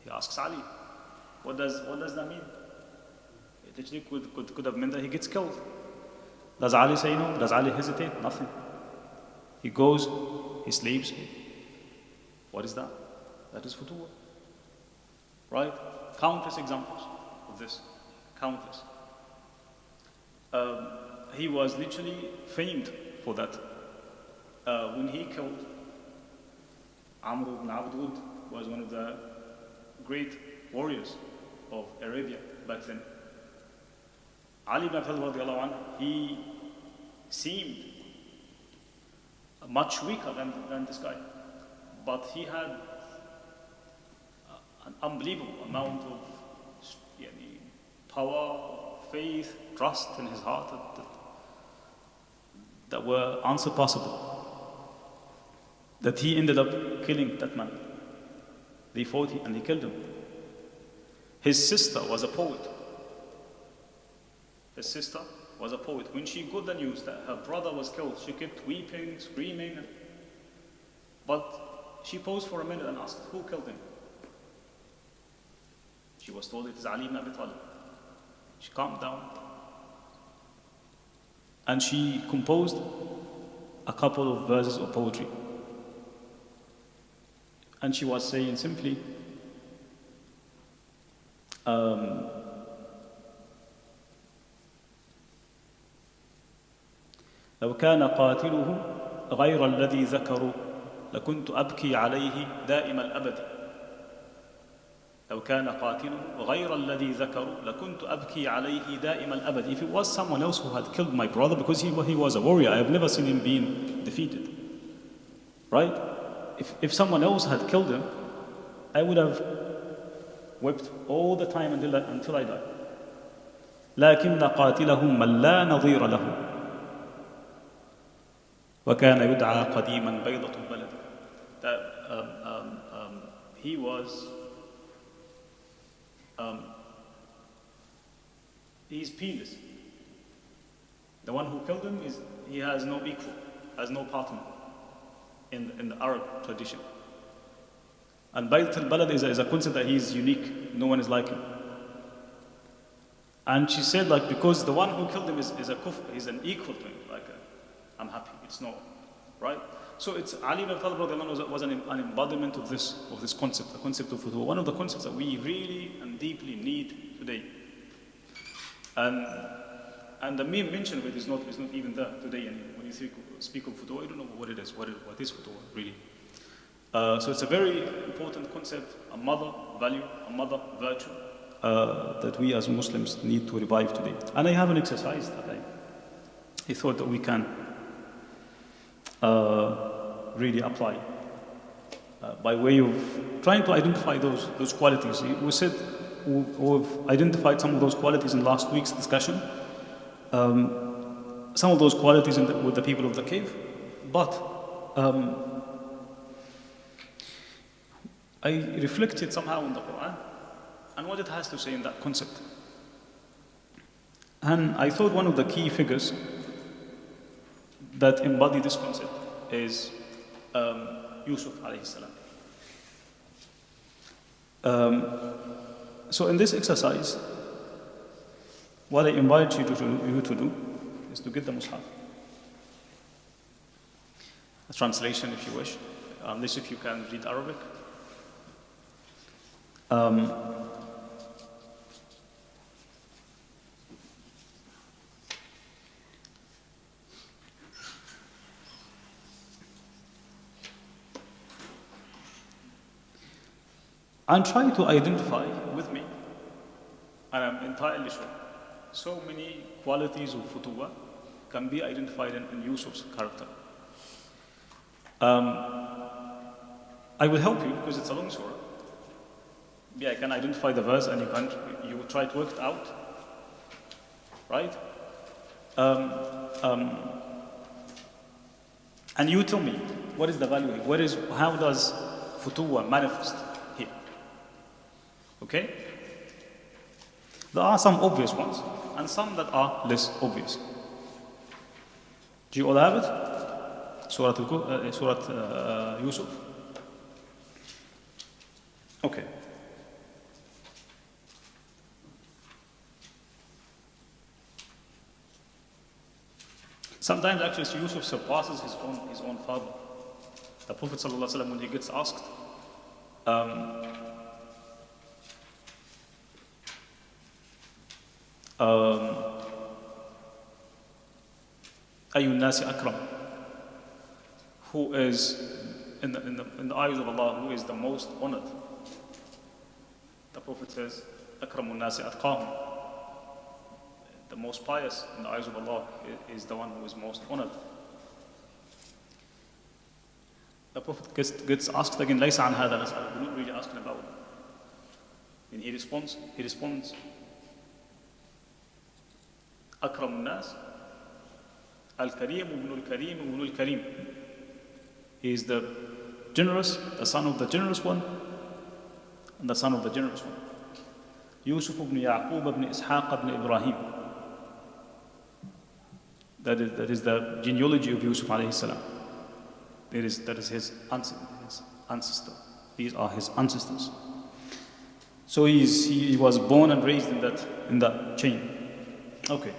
He asks Ali. What does that mean? It literally could have meant that he gets killed. Does Ali say no? Does Ali hesitate? Nothing. He goes, he sleeps. What is that? That is futuwah. Right? Countless examples of this. Countless. He was literally famed for that. When he killed Amr ibn Abd was one of the great warriors of Arabia back then. Ali ibn Abi Talib, he seemed much weaker than this guy, but he had an unbelievable amount of power, faith, trust in his heart that were unsurpassable. That he ended up killing that man. They fought and he killed him. His sister was a poet. His sister was a poet. When she got the news that her brother was killed, she kept weeping, screaming. But she paused for a minute and asked, who killed him? She was told it is Ali ibn Abi Talib. She calmed down. And she composed a couple of verses of poetry. And she was saying simply, لو كان قاتله غير الذي ذكروا لكنت أبكي عليه دائم الأبد. لو كان قاتله غير الذي ذكروا لكنت أبكي عليه دائم الأبد. If it was someone else who had killed my brother, because he was a warrior, I have never seen him being defeated. Right? If someone else had killed him, I would have wept all the time until I died. لكن قاتله من لا نظير له وكان يدعى قديما بيضة البلد. That he was he's peerless. The one who killed him he has no equal, has no partner in the Arab tradition. And Bayt al-Balad is a concept that he is unique. No one is like him. And she said, because the one who killed him is a kufr, he's an equal to him. I'm happy. It's not right. So it's Ali ibn Abi Talib was an embodiment of this concept, the concept of futuwah. One of the concepts that we really and deeply need today. And the mere mention of it is not even there today. And when you speak of futuwah, you don't know what it is. What is futuwah really? So it's a very important concept, a mother value, a mother virtue that we as Muslims need to revive today. And I have an exercise that I thought that we can really apply by way of trying to identify those qualities. We said we've identified some of those qualities in last week's discussion. Some of those qualities with the people of the cave, but I reflected somehow on the Quran and what it has to say in that concept. And I thought one of the key figures that embody this concept is Yusuf alayhi salam. So in this exercise, what I invite you to do is to get the Mus'haf. A translation if you wish, unless if you can read Arabic. And try to identify with me. And I'm entirely sure so many qualities of futuwa can be identified in Yusuf's character. I will help you because it's a long surah. Yeah, I can identify the verse and you will try to work it out. Right? And you tell me, what is the value here? How does futuwa manifest here? Okay? There are some obvious ones and some that are less obvious. Do you all have it? Surah Yusuf. Okay. Sometimes actually Yusuf surpasses his own father. The Prophet ﷺ, when he gets asked, Ayyun Nasi Akram, who is in the eyes of Allah, who is the most honored? The Prophet says, Akramun Nasi Atqahum. The most pious in the eyes of Allah is the one who is most honored. The Prophet gets asked again, Laysa an hada nas'al. We're not really asking about it. And he responds, Akramun Nas, Al-Karim ibn al-Karim ibn al-Karim. He is the generous, the son of the generous one, and the son of the generous one. Yusuf ibn Yaqub ibn Ishaq ibn Ibrahim. That is the genealogy of Yusuf alayhi salam. That is his ancestor. These are his ancestors. So he was born and raised in that chain. Okay.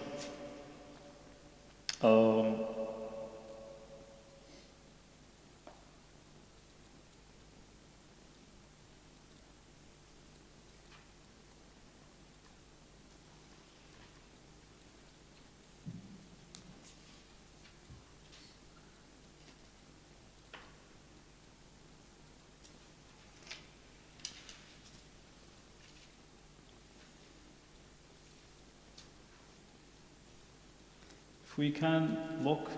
If we can look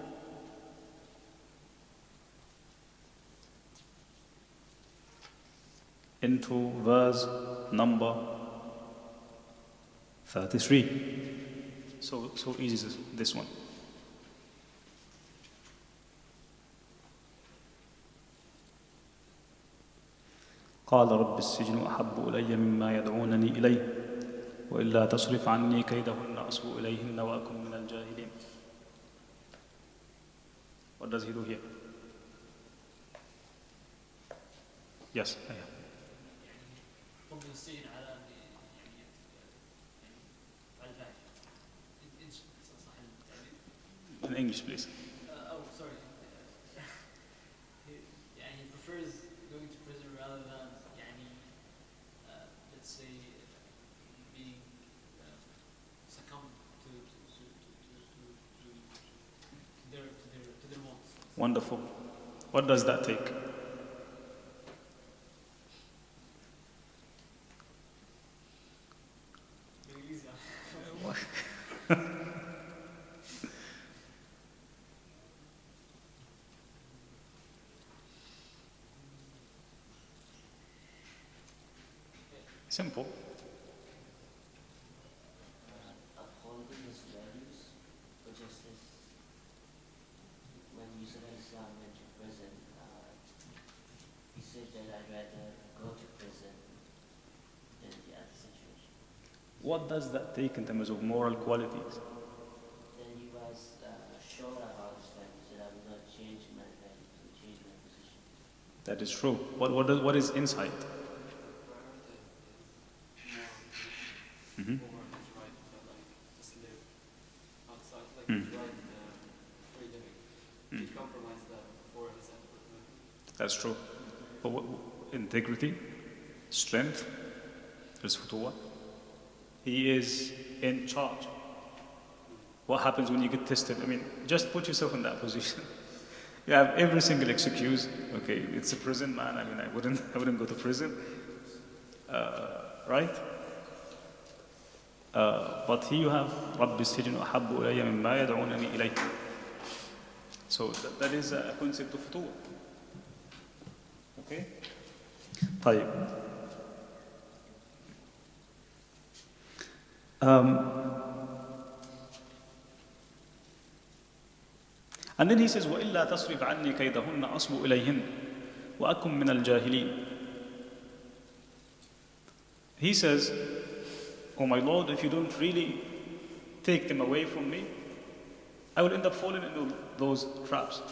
into verse number 33. So easy this one. قال رب السجن أحب إلي مما يدعونني إليه وإلا تصرف عني كيدهن أصب إليهن وأكن من الجاهلين. What does he do here? Yes, I am. In English, please. Sorry. He prefers going to prison rather than, let's say, being succumbed to their wants. Wonderful. What does that take? Simple. Upholding his values for justice. When Yusuf Islam went to prison, he said that I'd rather go to prison than the other situation. What does that take in terms of moral qualities? Then he was sure about his values that I will not change my values or change my position. That is true. What is insight? Over his right to just live outside, his right free living. He compromised that for his effort. That's true. But integrity, strength, there's futuwa. He is in charge. What happens when you get tested? I mean, just put yourself in that position. You have every single excuse. Okay, it's a prison, man. I mean, I wouldn't go to prison. right? But here you have رب السجن أحب إلي مما يدعونني إليه. So that is a concept of futur. Okay? طيب. And then he says, وَإِلَّا تَصْرِفْ عَنِّي كَيْدَهُنَّ أَصْبُ إِلَيْهِنَّ وَأَكُمْ مِنَ الْجَاهِلِينَ. He says, oh my Lord, if you don't really take them away from me, I will end up falling into those traps.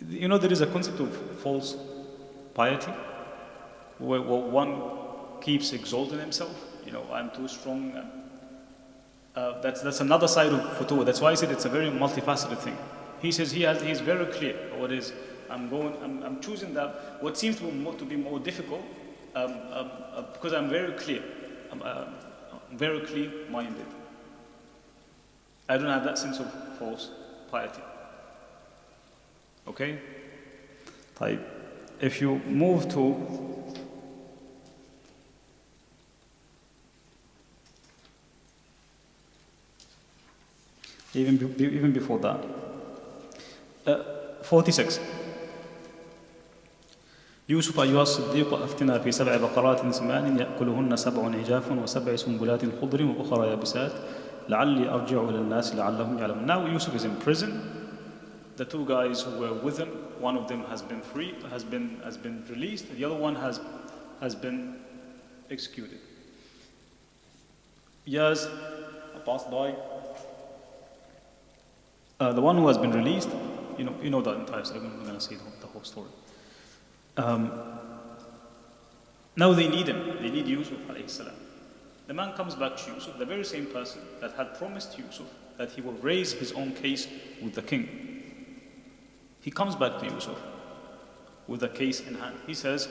You know, there is a concept of false piety, where one keeps exalting himself. You know, I'm too strong. That's another side of futur. That's why I said it's a very multifaceted thing. He says he's very clear what is. I'm choosing that. What seems to be more difficult, because I'm very clear. I'm very clear-minded. I don't have that sense of false piety. Okay? طيب. If you move to even before that, 46. يوسف أيها الصديق أفتنا في 7 بقرات سمان يأكلهن 7 عجاف و7 سنبلات خضر وأخرى يابسات لعلي أرجع إلى الناس لعلهم يعلمون. Now Yusuf is in prison. The 2 guys who were with him, one of them has been free, has been released. The other one has been executed. Years passed by. The one who has been released, you know the entire story. I'm not going to say the whole story. Now they need him. They need Yusuf alayhi salam. The man comes back to Yusuf, the very same person that had promised Yusuf that he will raise his own case with the king. He comes back to Yusuf with the case in hand. He says,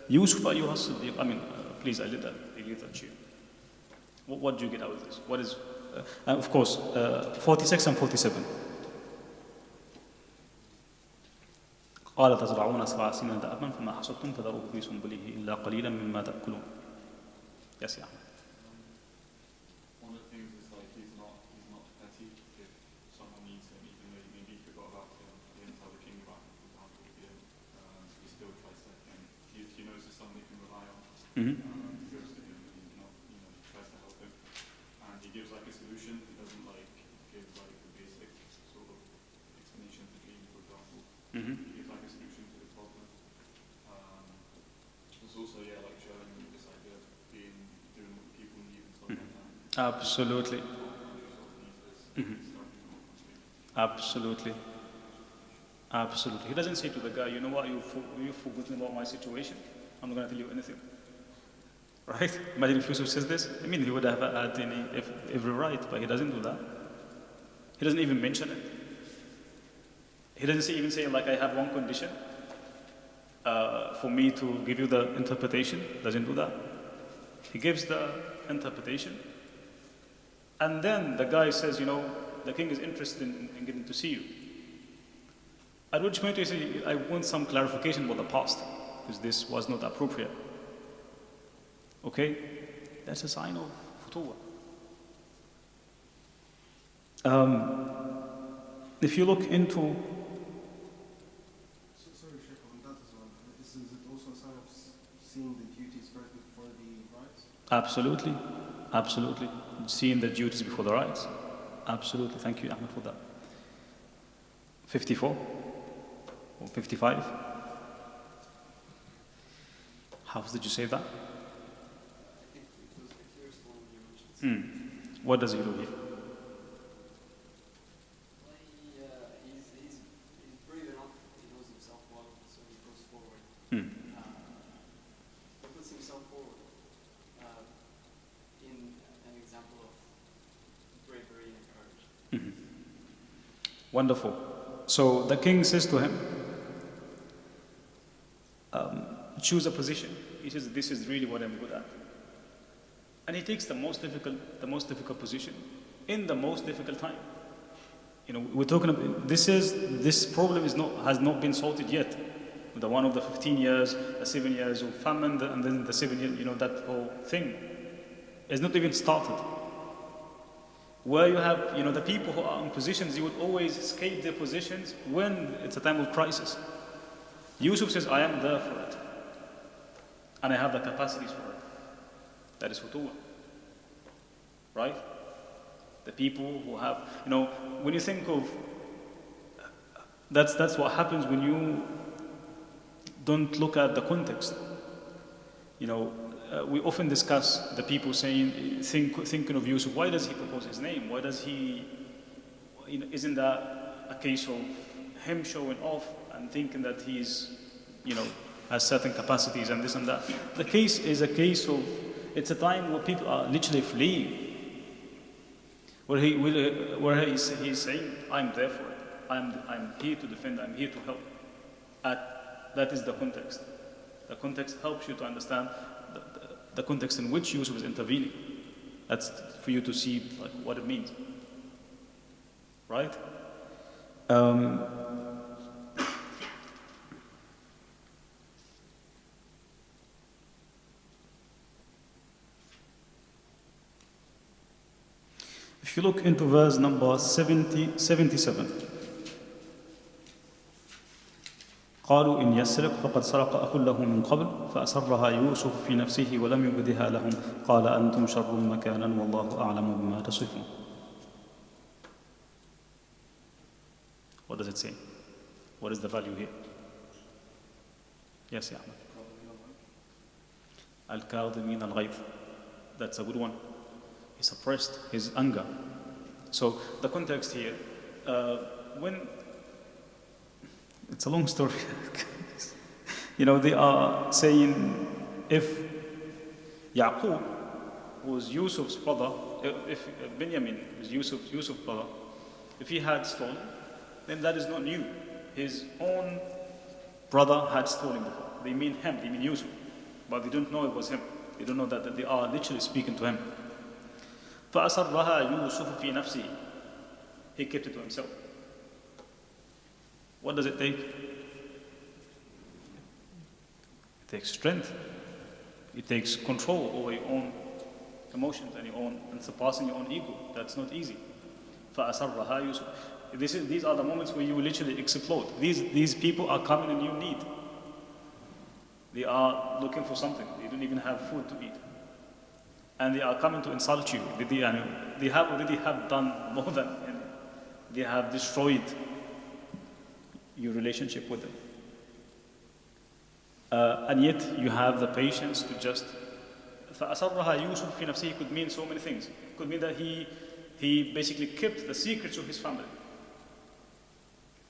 Yusuf ayyuha as-siddiq. Please, I leave that to you. What do you get out of this? What is, of course, 46 and 47. قال تزرعون 7 سنين دأبا فما حصدتم فذروه في سنبله إلا قليلا مما تأكلون. Yes, yeah. One of the things is like he's not petty if someone needs him, even though maybe he forgot about him, he didn't tell the king about him, for example, he still tries to help him. He knows there's someone he can rely on. He goes to him and tries to help him. And he gives like a solution. He doesn't like give like a basic sort of explanation to the dream, for example. He gives like a solution to the problem. It's also like showing this idea of doing what people need and stuff like that. Absolutely. Absolutely. Absolutely. He doesn't say to the guy, you know what, you've forgotten about my situation. I'm not going to tell you anything. Right? Imagine if Yusuf says this. He would have had every right, but he doesn't do that. He doesn't even mention it. He doesn't even say, like, I have one condition for me to give you the interpretation. Doesn't do that. He gives the interpretation. And then the guy says, the king is interested in getting to see you. At which point he says, I want some clarification about the past, because this was not appropriate. Okay? That's a sign of futuwa. If you look into... Sorry, Sheikh, on that as well. Is it also a sign of seeing the duties first before the rights? Absolutely. Absolutely. Seeing the duties before the rights. Absolutely. Thank you, Ahmed, for that. 54 or 55. How did you say that? I think it was the first one you mentioned. What does he do here? Well, he's brave enough, he knows himself well, so he goes forward. He puts himself forward in an example of bravery and courage. Wonderful. So the king says to him, choose a position. He says, this is really what I'm good at. And he takes the most difficult position in the most difficult time. We're talking about this problem has not been sorted yet. The one of the 15 years, the 7 years of famine, and then the 7 years, that whole thing is not even started. Where you have, the people who are in positions, you would always escape their positions when it's a time of crisis. Yusuf says, I am there for it. And I have the capacities for it. That is futuwah. Right? The people who have, when you think of, that's what happens when you don't look at the context. We often discuss the people saying, thinking of Yusuf, why does he propose his name? Why does he, isn't that a case of him showing off and thinking that he's, has certain capacities and this and that? The case is a case of, it's a time where people are literally fleeing. Where he's saying, I'm there for it. I'm here to defend, I'm here to help. That is the context. The context helps you to understand the context in which Yusuf is intervening. That's for you to see what it means. Right? If you look into verse number 77, قالوا إن يسرق فقد سرق أخ له من قبل فأسرها يوسف في نفسه ولم يبدها لهم قال أنتم شر مكانا والله أعلم بما تصفون. What does it say? What is the value here? Yes, Ahmed. Al-Kadhimin al-Ghayth. That's a good one. He suppressed his anger. So the context here, when it's a long story. They are saying if Yaqub was Yusuf's brother, if Benjamin was Yusuf's brother, if he had stolen, then that is not new. His own brother had stolen before. They mean him, they mean Yusuf. But they don't know it was him. They don't know that they are literally speaking to him. فَأَسَرَّهَا يُوسُفُ فِي نَفْسِهِ. He kept it to himself. What does it take? It takes strength. It takes control over your own emotions and surpassing your own ego. That's not easy. فَأَسَرَّهَا يُوسُفُ. These are the moments where you literally explode. These people are coming in your need. They are looking for something. They don't even have food to eat. And they are coming to insult you. They have already done more than, they have destroyed your relationship with them. And yet you have the patience to just فَأَسَرَّهَا يُوسُفُ فِي نَفْسِهِ could mean so many things. It could mean that he basically kept the secrets of his family.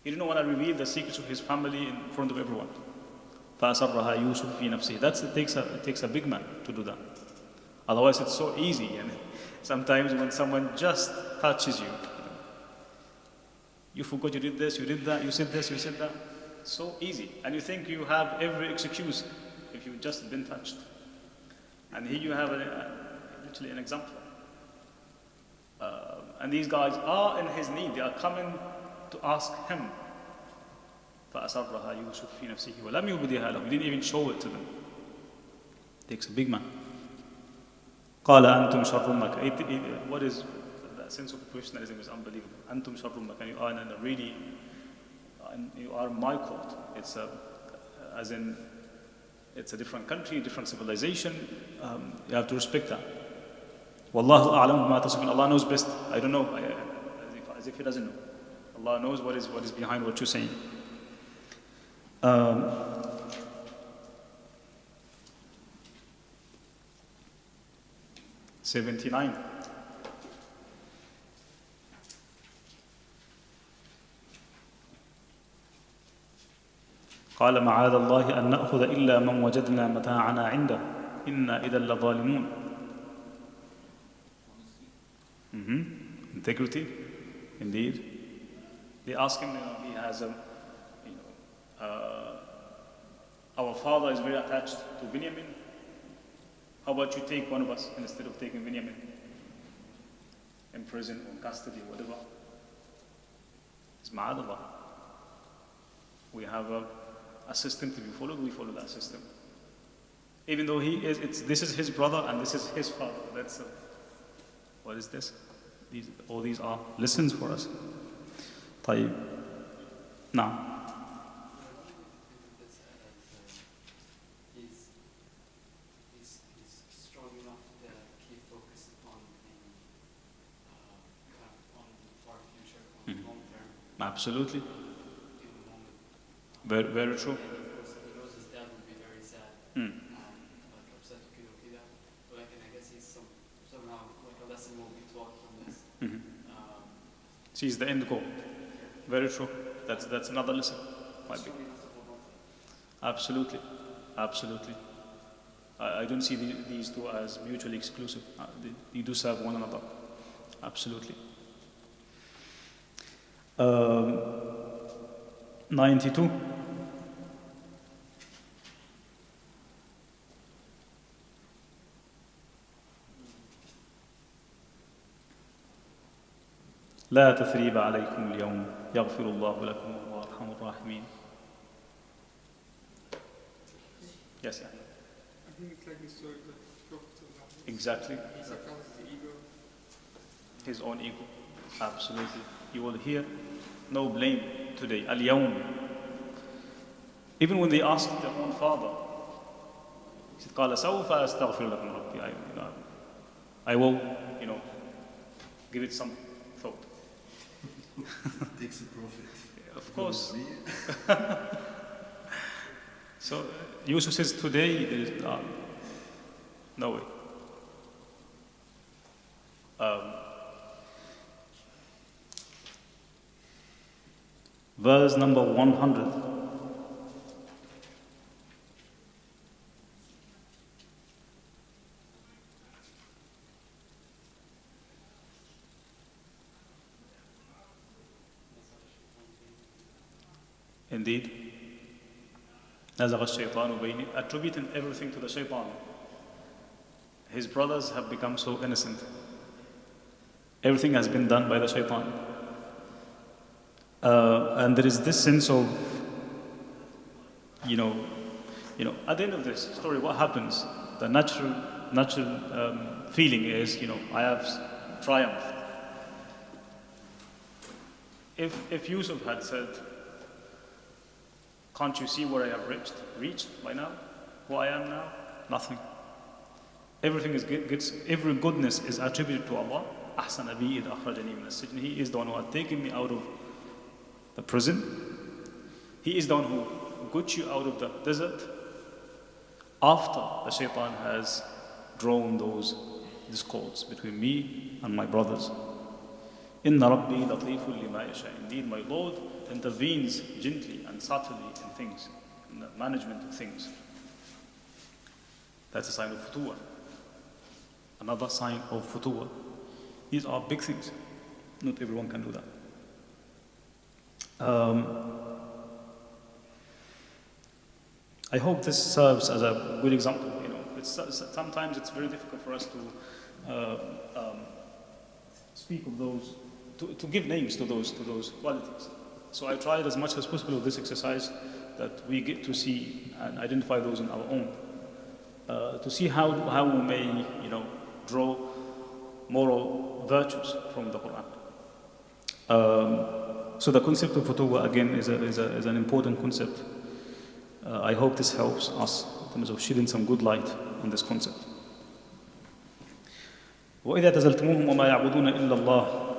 He didn't want to reveal the secrets of his family in front of everyone. فَأَسَرَّهَا يُوسُفُ فِي نَفْسِهِ. It takes a big man to do that. Otherwise it's so easy. And sometimes when someone just touches you, you forgot you did this, you did that, you said this, you said that. So easy. And you think you have every excuse if you've just been touched. And here you have literally an example. And these guys are in his need. They are coming to ask him. فَأَسَرَّهَا يُوسُفُ فِي نَفْسِهِ وَلَمْ يُبْدِهَا لَهُ. He didn't even show it to them. It takes a big man. قَالَ أَنْتُمْ شَرٌّ مَكَانٍ. What is that sense of professionalism is unbelievable. أَنْتُمْ شَرٌّ مَكَانٍ. You are in a really, you are in my court. It's as in, it's a different country, different civilization. You have to respect that. وَاللَّهُ أَعْلَمُ بِمَا تَصِفُونَ. Allah knows best. I don't know, as if He doesn't know. Allah knows what is behind what you're saying. 79. قال معاذ الله أن نأخذ إلا من وجدنا متاعنا عنده إنا إذا لظالمون. Integrity, indeed. They ask him, he has our father is very attached to Benjamin. How about you take one of us instead of taking Benjamin in prison or custody or whatever? It's ma'adallah. We have a system to be followed, we follow that system. Even though this is his brother and this is his father. What is this? All these are lessons for us. طيب. نعم. He's strong enough to keep focused on the kind of on the far future, on the long term. Absolutely. In the moment. Very, very true. And he knows his dad will be very sad, like upset وكده. But like, and I guess he's somehow like a lesson will be taught from this. Sees the end goal. Very true. That's another lesson. Might be. Absolutely. Absolutely. I don't see these two as mutually exclusive. They do serve one another. Absolutely. 92. لا تثريب عليكم اليوم يغفر الله لكم وهو أرحم الراحمين. Yes, yeah. I think it's like the story that Prophet Exactly. he succumbs to ego. His own ego. Absolutely. You will hear no blame today. Al-Yawm. Even when they asked their own father, he said, قال سوف أستغفر لكم ربي. I will, give it some thought. Takes a profit. Of course. So Yusuf says today there is no way. Verse number 100. Indeed. نزغ الشيطان بيني, attributing everything to the shaitan. His brothers have become so innocent. Everything has been done by the shaitan. And there is this sense of, at the end of this story, what happens? The natural feeling is, I have triumphed. If Yusuf had said, can't you see where I have reached by now? Who I am now? Nothing. Everything every goodness is attributed to Allah. أحسن بي إذ أخرجني من السجن. He is the one who had taken me out of the prison. He is the one who got you out of the desert after the shaitan has drawn those discords between me and my brothers. إن ربي لطيف لما يشاء. Indeed, my Lord intervenes gently and subtly in things, in the management of things. That's a sign of futuwah. Another sign of futuwah. These are big things. Not everyone can do that. I hope this serves as a good example. Sometimes it's very difficult for us to speak of those, to give names to those qualities. So I tried as much as possible with this exercise that we get to see and identify those in our own, to see how we may, draw moral virtues from the Quran. So the concept of futuwah again is an important concept. I hope this helps us in terms of shedding some good light on this concept. وإذا تزلتموهم وما يعبدون إلا الله.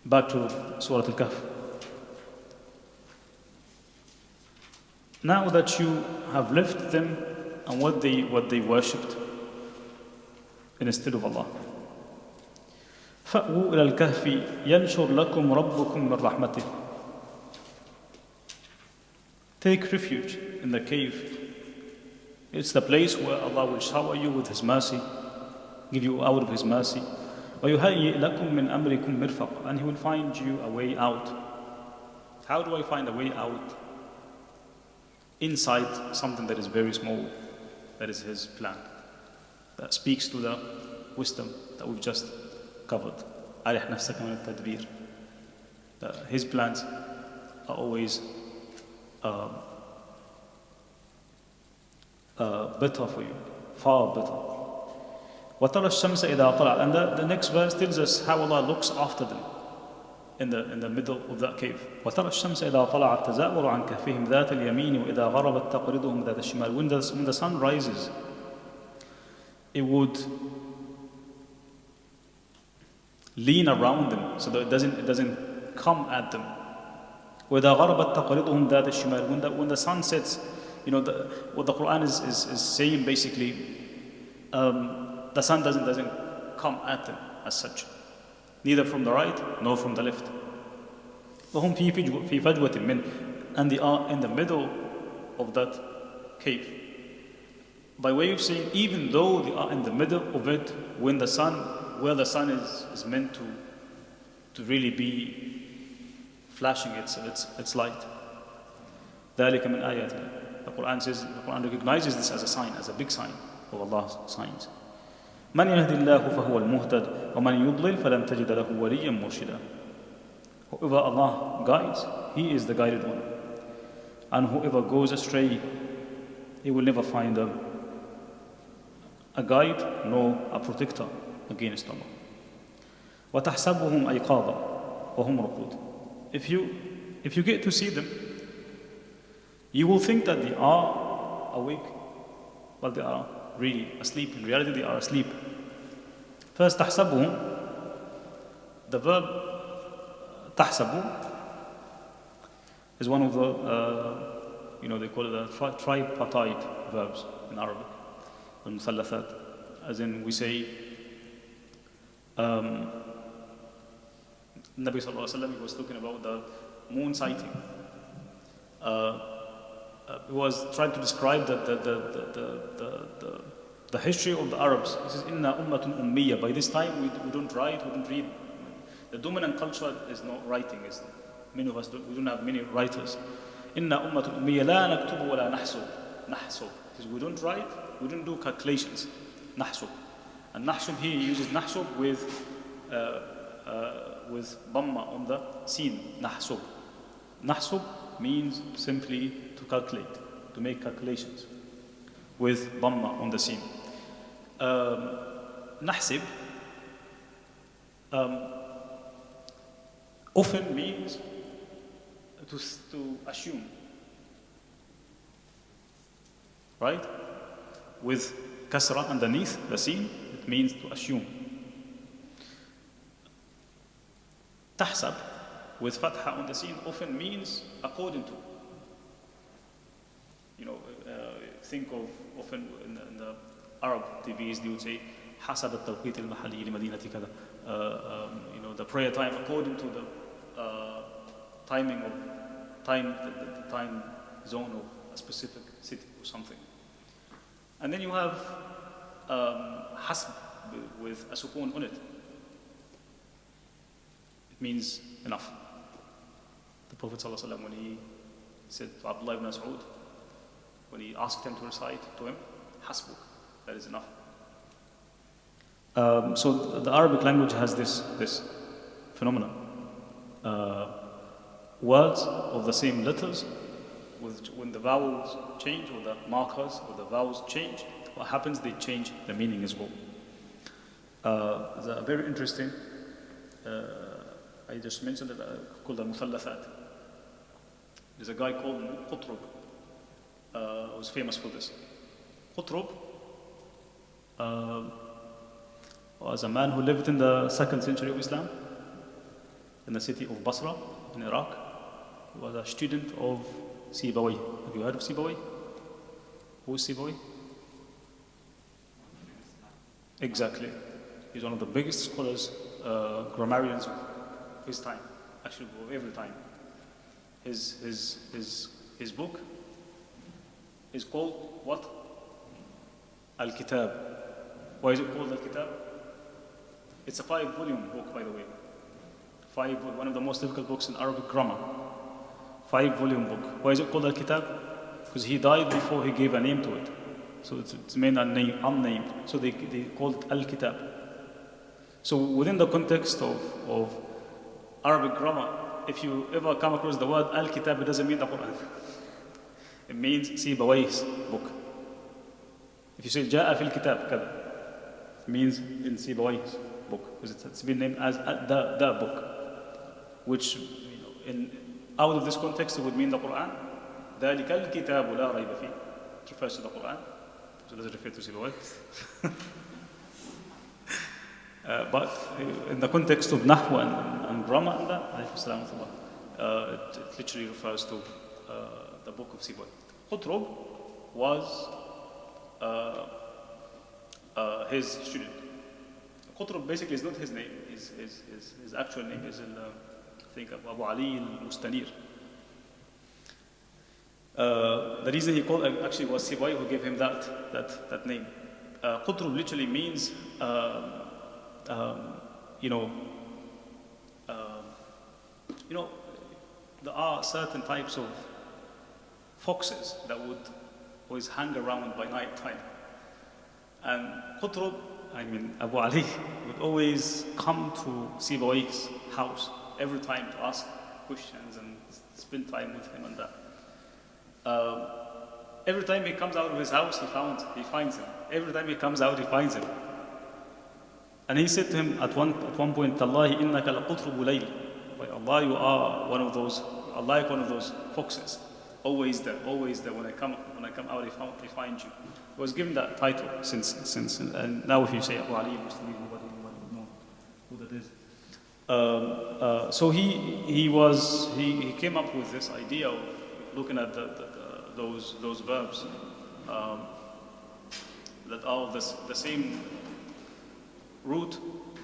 Back to Surah Al-Kahf. Now that you have left them and what they worshipped instead of Allah. فَأْوُوا إِلَى الْكَهْفِ يَنْشُرْ لَكُمْ رَبُّكُمْ مِنْ رَحْمَتِهِ. Take refuge in the cave. It's the place where Allah will shower you with His mercy, give you out of His mercy. وَيُهَيِّئْ لَكُمْ مِنْ أَمْرِكُمْ مِرْفَقًا. And He will find you a way out. How do I find a way out? Inside something that is very small, that is His plan. That speaks to the wisdom that we've just covered. أَرِحْ نَفْسَكَ مِنَ التَّدْبِيرِ. His plans are always better for you, far better. وَتَرَى الشَّمْسَ إِذَا طَلَعَتْ. And the next verse tells us how Allah looks after them in the middle of that cave. وَتَرَى الشَّمْسَ إِذَا طَلَعَتْ تَزَاوَرُ عَنْ كَهْفِهِمْ ذَاتَ الْيَمِينِ وَإِذَا غَرَبَتْ تَقْرِضُهُمْ ذَاتَ الشِّمَالِ. When the sun rises, it would lean around them so that it doesn't come at them. وَإِذَا غَرَبَتْ تَقْرِضُهُمْ ذَاتَ الشِّمَالِ. When the sun sets, what the Quran is saying basically, the sun doesn't come at them as such, neither from the right nor from the left. وَهُمْ فِي فَجْوَةٍ مِّنْ. And they are in the middle of that cave. By way of saying, even though they are in the middle of it, where the sun is meant to really be flashing its light. ذَلِكَ مِنْ آيَاتِنَا. The Quran recognizes this as a sign, as a big sign of Allah's signs. مَنْ يَهْدِ اللَّهُ فَهُوَ الْمُهْتَدِ وَمَنْ يُضْلِلْ فَلَنْ تَجِدَ لَهُ وَلِيًّا مُرْشِدًا. Whoever Allah guides, He is the guided one. And whoever goes astray, he will never find a guide nor a protector against Allah. وَتَحْسَبُهُمْ أَيْقَاظًا وَهُمْ رُقُودٌ. If you get to see them, you will think that they are awake, but they are really asleep. In reality, they are asleep. First, تحسبهم, the verb تحسبوا is one of the, they call it the tripartite verbs in Arabic, المثلثات. As in, we say, Nabi sallallahu alaihi wasallam, he was talking about the moon sighting. He was trying to describe the history of the Arabs. He says, "Inna ummatun ummiyya." By this time, we don't write, we don't read. The dominant culture is not writing. Many of us we don't have many writers. Inna ummatun ummiyya la naktubu wa la nahsub. Nahsub. We don't write, we don't do calculations. Nahsub. And nahsub here uses nahsub with dhamma on the sin. Nahsub. Nahsub means simply to calculate, to make calculations with dhamma on the sin. Nahsib often means to assume, right? With kasra underneath the sin, it means to assume. Tahsab with fatha on the sin often means according to. Think of often in the Arab TVs, they would say حسب التوقيت المحلي لمدينة كذا. The prayer time according to the timing of the time zone of a specific city or something. And then you have hasb with a sukun on it. It means enough. The Prophet ﷺ, when he said to Abdullah ibn Mas'ud, when he asked him to recite to him, hasbuk, that is enough. So the Arabic language has this phenomenon. Words of the same letters, when the vowels change, or the markers or the vowels change, what happens? They change the meaning as well. There's a very interesting, I just mentioned it, called al-Muthallathat. There's a guy called Qutrub, who was famous for this. Qutrub was a man who lived in the 2nd century of Islam, in the city of Basra, in Iraq. He was a student of Sibawayh. Have you heard of Sibawayh? Who is Sibawayh? Exactly. He's one of the biggest scholars, grammarians of his time, actually of every time. His book is called what? Al-Kitab. Why is it called Al-Kitab? It's a 5-volume book, by the way. One of the most difficult books in Arabic grammar. 5-volume book. Why is it called Al-Kitab? Because he died before he gave a name to it. So it's made unnamed. So they called it Al-Kitab. So within the context of Arabic grammar, if you ever come across the word Al-Kitab, it doesn't mean the Quran. It means Sibawayh's book. If you say Ja'a fil Kitab, kada, it means in Sibawayh's book, because it's been named as the book, which, out of this context, it would mean the Quran. ذَلِكَ الْكِتَابُ لَا رَيْبَ فِيهِ. It refers to the Quran, so it doesn't refer to Sibawayh. But in the context of Nahw and grammar and that, it literally refers to the book of Sibawayh. Qutrub was his student. Qutrub basically is not his name. His actual name is, I think, Abu Ali al-Mustanir. The reason he called actually was Sibawayh who gave him that name. Qutrub literally means, there are certain types of foxes that would always hang around by night time. And Qutrub, Abu Ali, would always come to Sibawayh's house every time to ask questions and spend time with him and that. Every time he comes out of his house, he finds him. Every time he comes out, he finds him. And he said to him at one point, Tallahi innaka laqutrubu layl. By Allah, you are one of those foxes. Always there. When I come out, I find you. He was given that title since and now if you say Abu Ali, nobody would know who that is. So he came up with this idea of looking at those verbs that are the same root,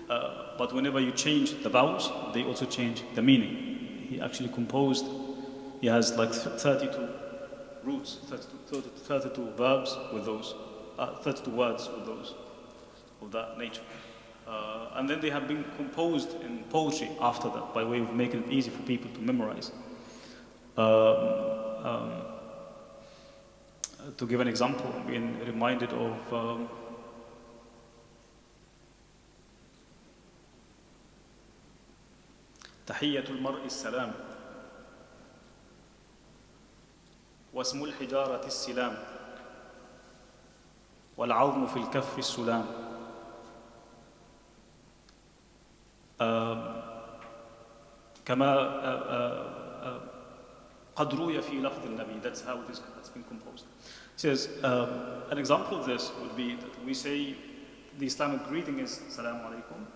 but whenever you change the vowels, they also change the meaning. He actually composed. He has like 32 roots, 32 verbs with those, 32 words with those of that nature. And then they have been composed in poetry after that by way of making it easy for people to memorize. To give an example, I'm being reminded of تحية المرء السلام واسم الحجارة السلام والعظم في الكف السلام. كما قد روي في لفظ النبي. That's how it is, it's been composed. It says, an example of this would be that we say the Islamic greeting is Salaam alaikum.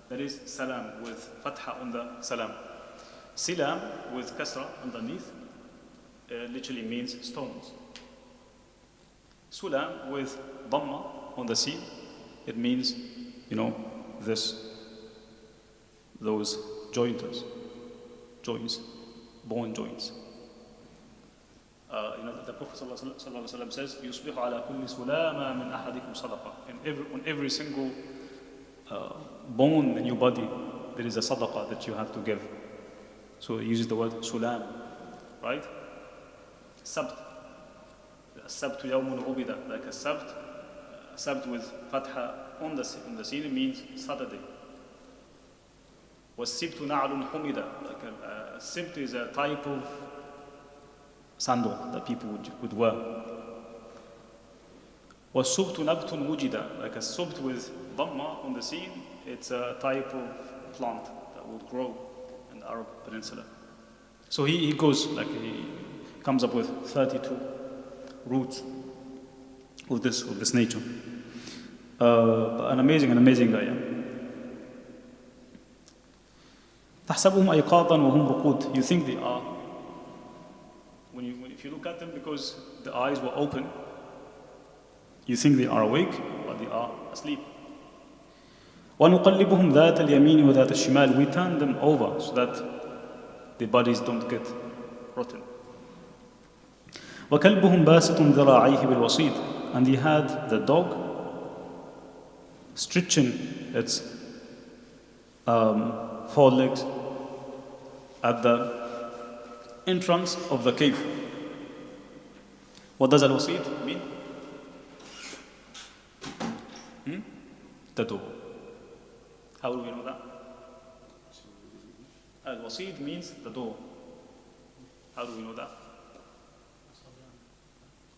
That is Salam with Fatha on the Salam. Silam with Kasra underneath literally means stones. Sulam with Dhamma on the seal, it means, those joints, bone joints. The Prophet ﷺ says, يُصْبِحُ عَلَى كُلِّ سُلَامَ مِنْ أَحَدِكُمْ صَدَقَةً. On every single bone in your body, there is a sadaqah that you have to give. So he uses the word sulam, right? Sabt. Sabt yawmun ubida, like a sabt with fatha on the sin means Saturday. Was-sibtu na'lun humida, like a sibt is a type of sandal that people would wear. Was-subtu nabtun wujida, like a subt with dhamma on the sin, it's a type of plant that would grow in the Arab Peninsula. So he goes, like he comes up with 32 roots of this nature. An amazing guy. تحسبهم أيقاظا وهم رقود. You think they are, if you look at them, because the eyes were open, you think they are awake, but they are asleep. وَنُقَلِّبُهُمْ ذَاتَ الْيَمِينِ وَذَاتَ الشِّمَالِ. We turn them over so that their bodies don't get rotten. وَكَلْبُهُمْ بَاسِطٌ ذِرَاعَيْهِ بِالْوَصِيدِ. And he had the dog stretching its forelegs at the entrance of the cave. What does al-wasid mean? The door. How do we know that? Al-Wasid means the door. How do we know that?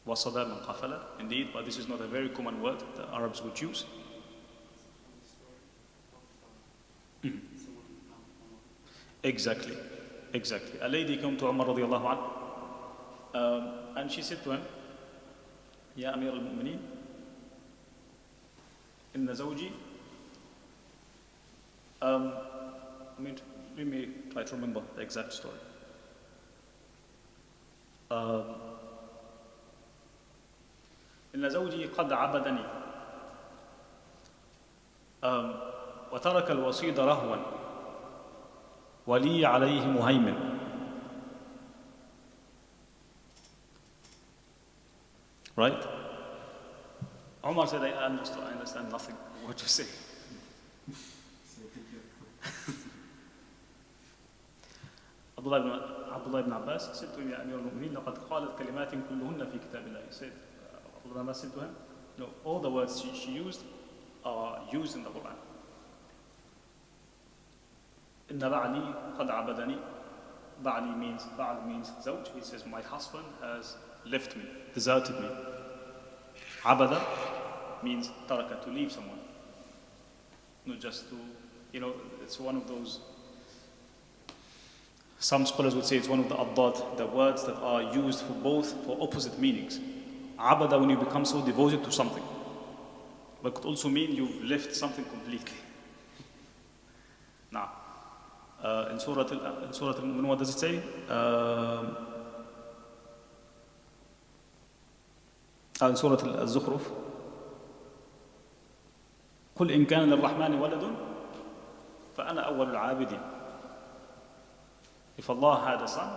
وَصَدَى مَنْ قَفَلَ. Indeed, but this is not a very common word that Arabs would use. Exactly. A lady came to Umar radiallahu anhu, and she said to him, Ya Amir al-Mu'mineen, inna zawji, let me try to remember the exact story. إن زوجي قد عبدني وترك الوصيد رهوا ولي عليه مهيمن. Right? Umar said, I understand nothing of what you say. Abdullah ibn Abbas said to him, Ya Amir al-Mu'mineen, لقد قالت كلمات كلهن في كتاب الله. He said, Abdullah ibn Abbas said to him, no, all the words she used are used in the Quran. إن بعلي قد عبدني. بعلي means زوج. He says, my husband has left me, deserted me. Abada means taraka, to leave someone. Not just to, it's one of those, some scholars would say it's one of the addad, the words that are used for opposite meanings. Abada, when you become so devoted to something. But it could also mean you've left something completely. Now, in Surah Al-Mu'minun, what does it say? In Surah Al-Zukhruf, قل إن كان للرحمن ولد فأنا أول العابدين. If Allah had a son,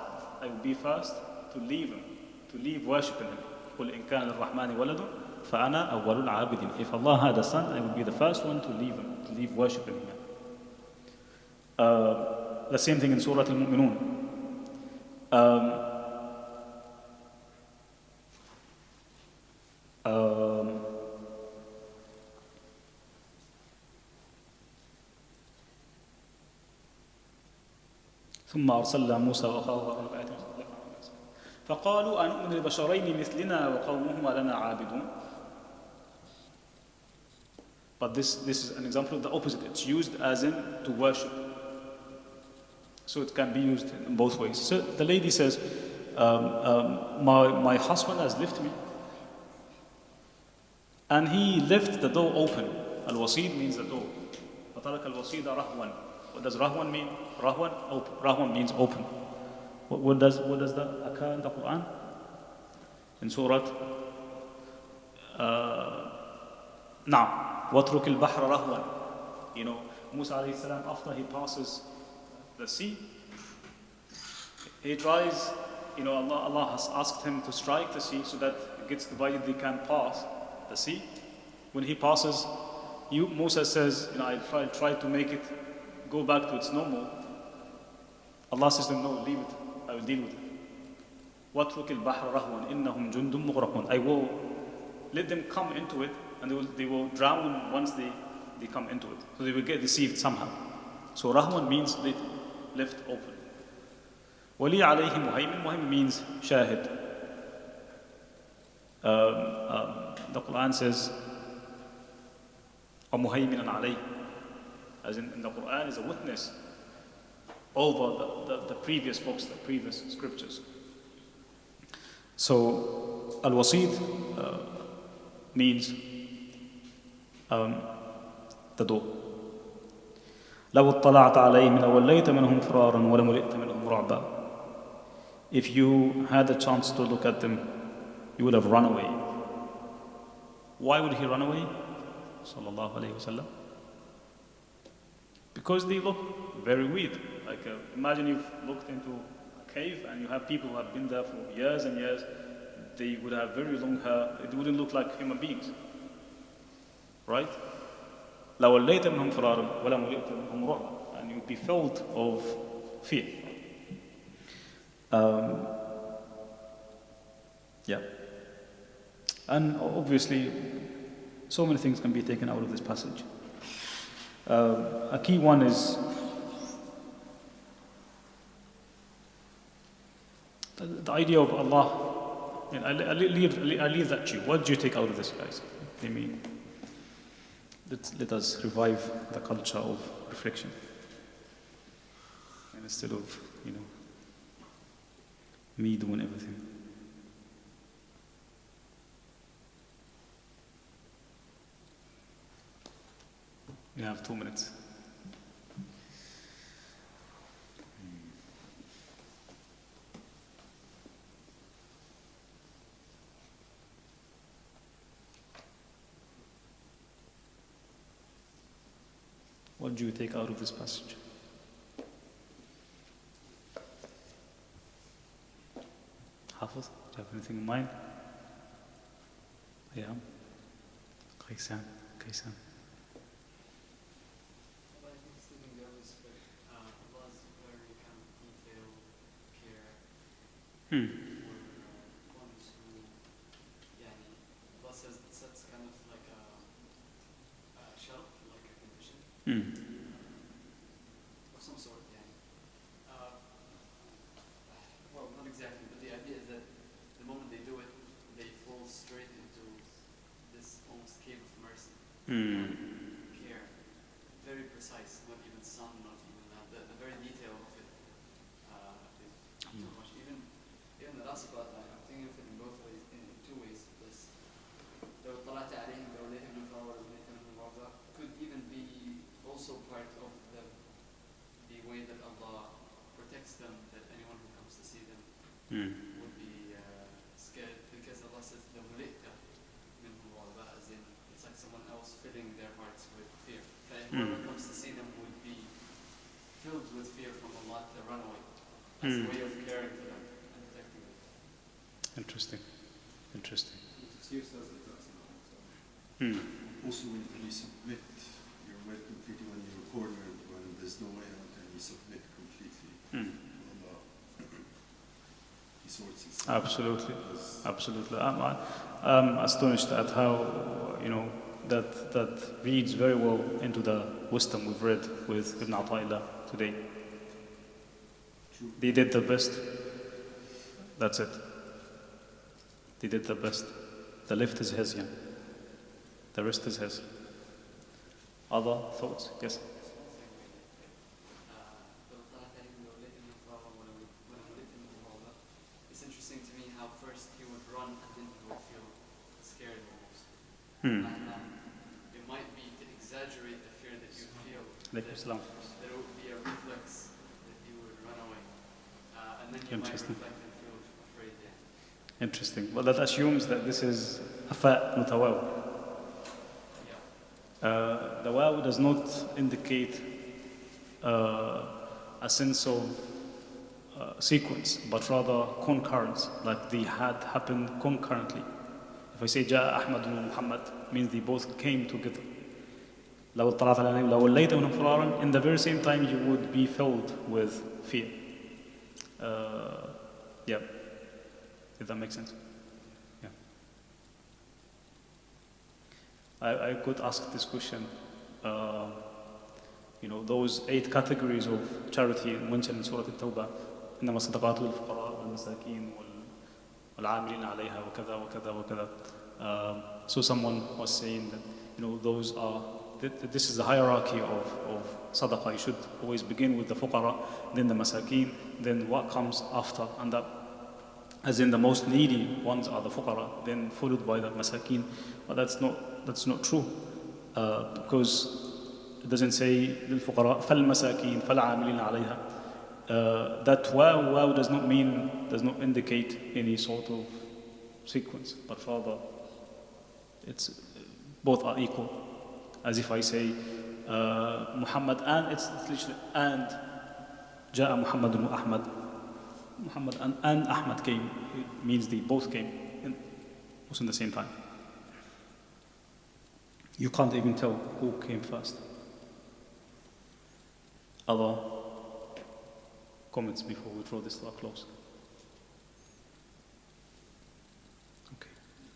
I would be first to leave him, to leave worshipping him. قل إن كان للرحمن ولد فأنا أول العابدين. If Allah had a son, I would be the first one to leave him, to leave worshipping him. The same thing in Surah Al-Mu'minun. ثم أرسلنا موسى وأخاه هارون بآياتنا فقالوا أنؤمن لبشرين مثلنا وقومهما لنا عابدون. But this is an example of the opposite. It's used as in to worship. So it can be used in both ways. So the lady says, my husband has left me, and he left the door open. Al-Wasid means the door. فَتَرَكَ الْوَصِيدَ رَهْوًا. What does Rahwan mean? Rahwan, open. Rahwan means open. What does that occur in the Quran? In Surah now, وَاتْرُكِ الْبَحْرَ رَهْوًا. Musa alayhi salam, after he passes the sea, he tries, Allah has asked him to strike the sea so that it gets divided, they can pass the sea. When he passes, Musa says, I try to make it go back to its normal. Allah says to him, no, leave it, I will deal with it. وَاتْرُكِ الْبَحْرَ رَهْوًا إِنَّهُمْ جُنْدٌ مُغْرَقُونَ. I will let them come into it, and they will drown once they come into it. So they will get deceived somehow. So Rahwan means left open. وَلِي عَلَيْهِ مُهَيْمِن. Muhaymin means shahid. The Quran says, وَمُهَيْمِنًا عَلَيْهِ. As in the Quran is a witness over the previous books, the previous scriptures. So Al-Wasid means the door. لو اطلعت عليهم لوليت منهم فرارا ولملئت منهم رعبا. If you had the chance to look at them, you would have run away. Why would he run away? Sallallahu alayhi wasallam. Because they look very weird. Like imagine you've looked into a cave and you have people who have been there for years and years. They would have very long hair. It wouldn't look like human beings, right? لَوَلَّيْتَ مِنْهُمْ فِرَارًا وَلَمُلِئْتَ مِنْهُمْ رُعْبًا. And you would be filled of fear. Yeah. And obviously, so many things can be taken out of this passage. A key one is The idea of Allah, and I leave that to you. What do you take out of this, guys? I mean, let us revive the culture of reflection. And instead of, me doing everything. You have 2 minutes. What do you take out of this passage? Hafiz, do you have anything in mind? Yeah. Kaysan. Well, I think Stephen goes, but Allah's very kind of detailed care for ones who, Allah says it sets kind of like a shelf, like a condition of some sort, well, not exactly, but the idea is that the moment they do it, they fall straight into this almost cave of mercy. Care, very precise, not even sun, not even that. The very detail of it is too much. Even the last part, I'm thinking of it in both ways, in two ways. This, لو طلعت عليهم لوليهم من فوق ولوليهم من بعض, could even be also part of the way that Allah protects them, that anyone who comes to see them would be scared, because Allah says لوليت منهم بعض, as in it's like someone else filling their hearts with fear. That whoever comes to see them would be filled with fear from Allah to run away. As a way of caring for them and protecting them. Interesting. Tafsir says it does Also, when you submit, you're well completely when you're cornered, when there's no way out, and you submit completely. Allah, He sorts it. Absolutely. I'm astonished at how, that reads very well into the wisdom we've read with Ibn Ata'illah today. They did the best. That's it. They did the best. The lift is his, The rest is his. Other thoughts? Yes? It's interesting to me how first he would run and then he would feel scared almost. It might be to exaggerate the fear that you feel, that there would be a reflex that you would run away. And then you might reflect and feel afraid. Interesting. Well, that assumes that this is afa mutawaw. The waw does not indicate a sense of sequence, but rather concurrence, like they had happened concurrently. If I say جاء أحمد ومحمد, means they both came together. لو اطلعت على النبي لو وليتهم فرارا, in the very same time you would be filled with fear. If that makes sense. I could ask this question. Those 8 categories of charity mentioned in Surah Al-Tawbah, إنما الصدقات للفقراء والمساكين والعاملين عليها وكذا وكذا وكذا. So someone was saying that, those are, this is the hierarchy of sadaqah. You should always begin with the fuqara, then the masakeen, then what comes after, and that, as in the most needy ones are the fuqara, then followed by the masakeen. But that's not true, because it doesn't say للفقراء فالمساكين فالعاملين عليها. That wow does not indicate any sort of sequence, but rather it's both are equal. As if I say Muhammad, and it's literally and جاء محمد وأحمد. Muhammad and Ahmad came. It means they both came in the same time. You can't even tell who came first. Other comments before we draw this to a close? Okay.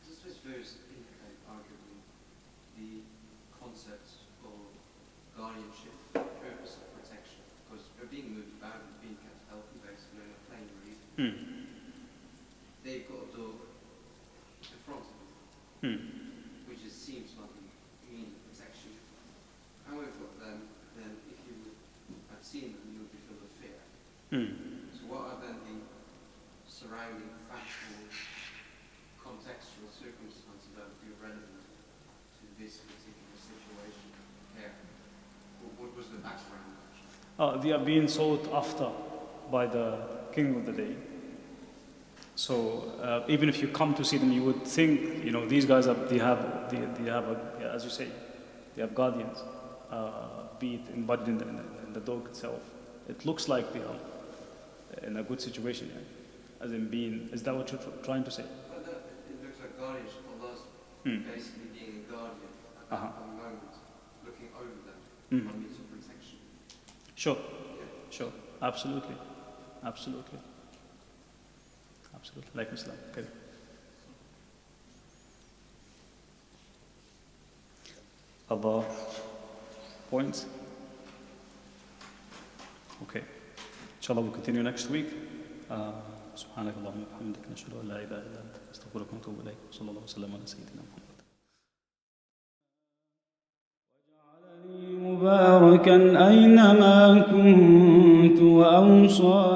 This was very significant, arguably, the concept of guardianship, purpose of protection, because we're being moved about and being kept healthy based on a plain reason. they've got a door in front of them, which just seems like a mean protection. And we've got them, then if you had seen them, you would be filled with fear. So what are then the surrounding factual, contextual circumstances that would be relevant to this particular situation here? What was the background? They are being sought after by the king of the day. So even if you come to see them, you would think, these guys they have as you say, they have guardians, be it embodied in the dog itself. It looks like they are in a good situation, as in being. Is that what you're trying to say? It looks like guardianship. Allah's basically being a guardian at that moment, looking over them by means of protection. Sure, absolutely. Like Islam. Okay. Other points? Okay. Inshallah, we'll continue next week. سبحانك اللهم وبحمدك نشهد ان لا اله الا انت نستغفرك ونتوب اليك وصلى الله وسلم على سيدنا محمد. مباركا أينما كنت وأوصاني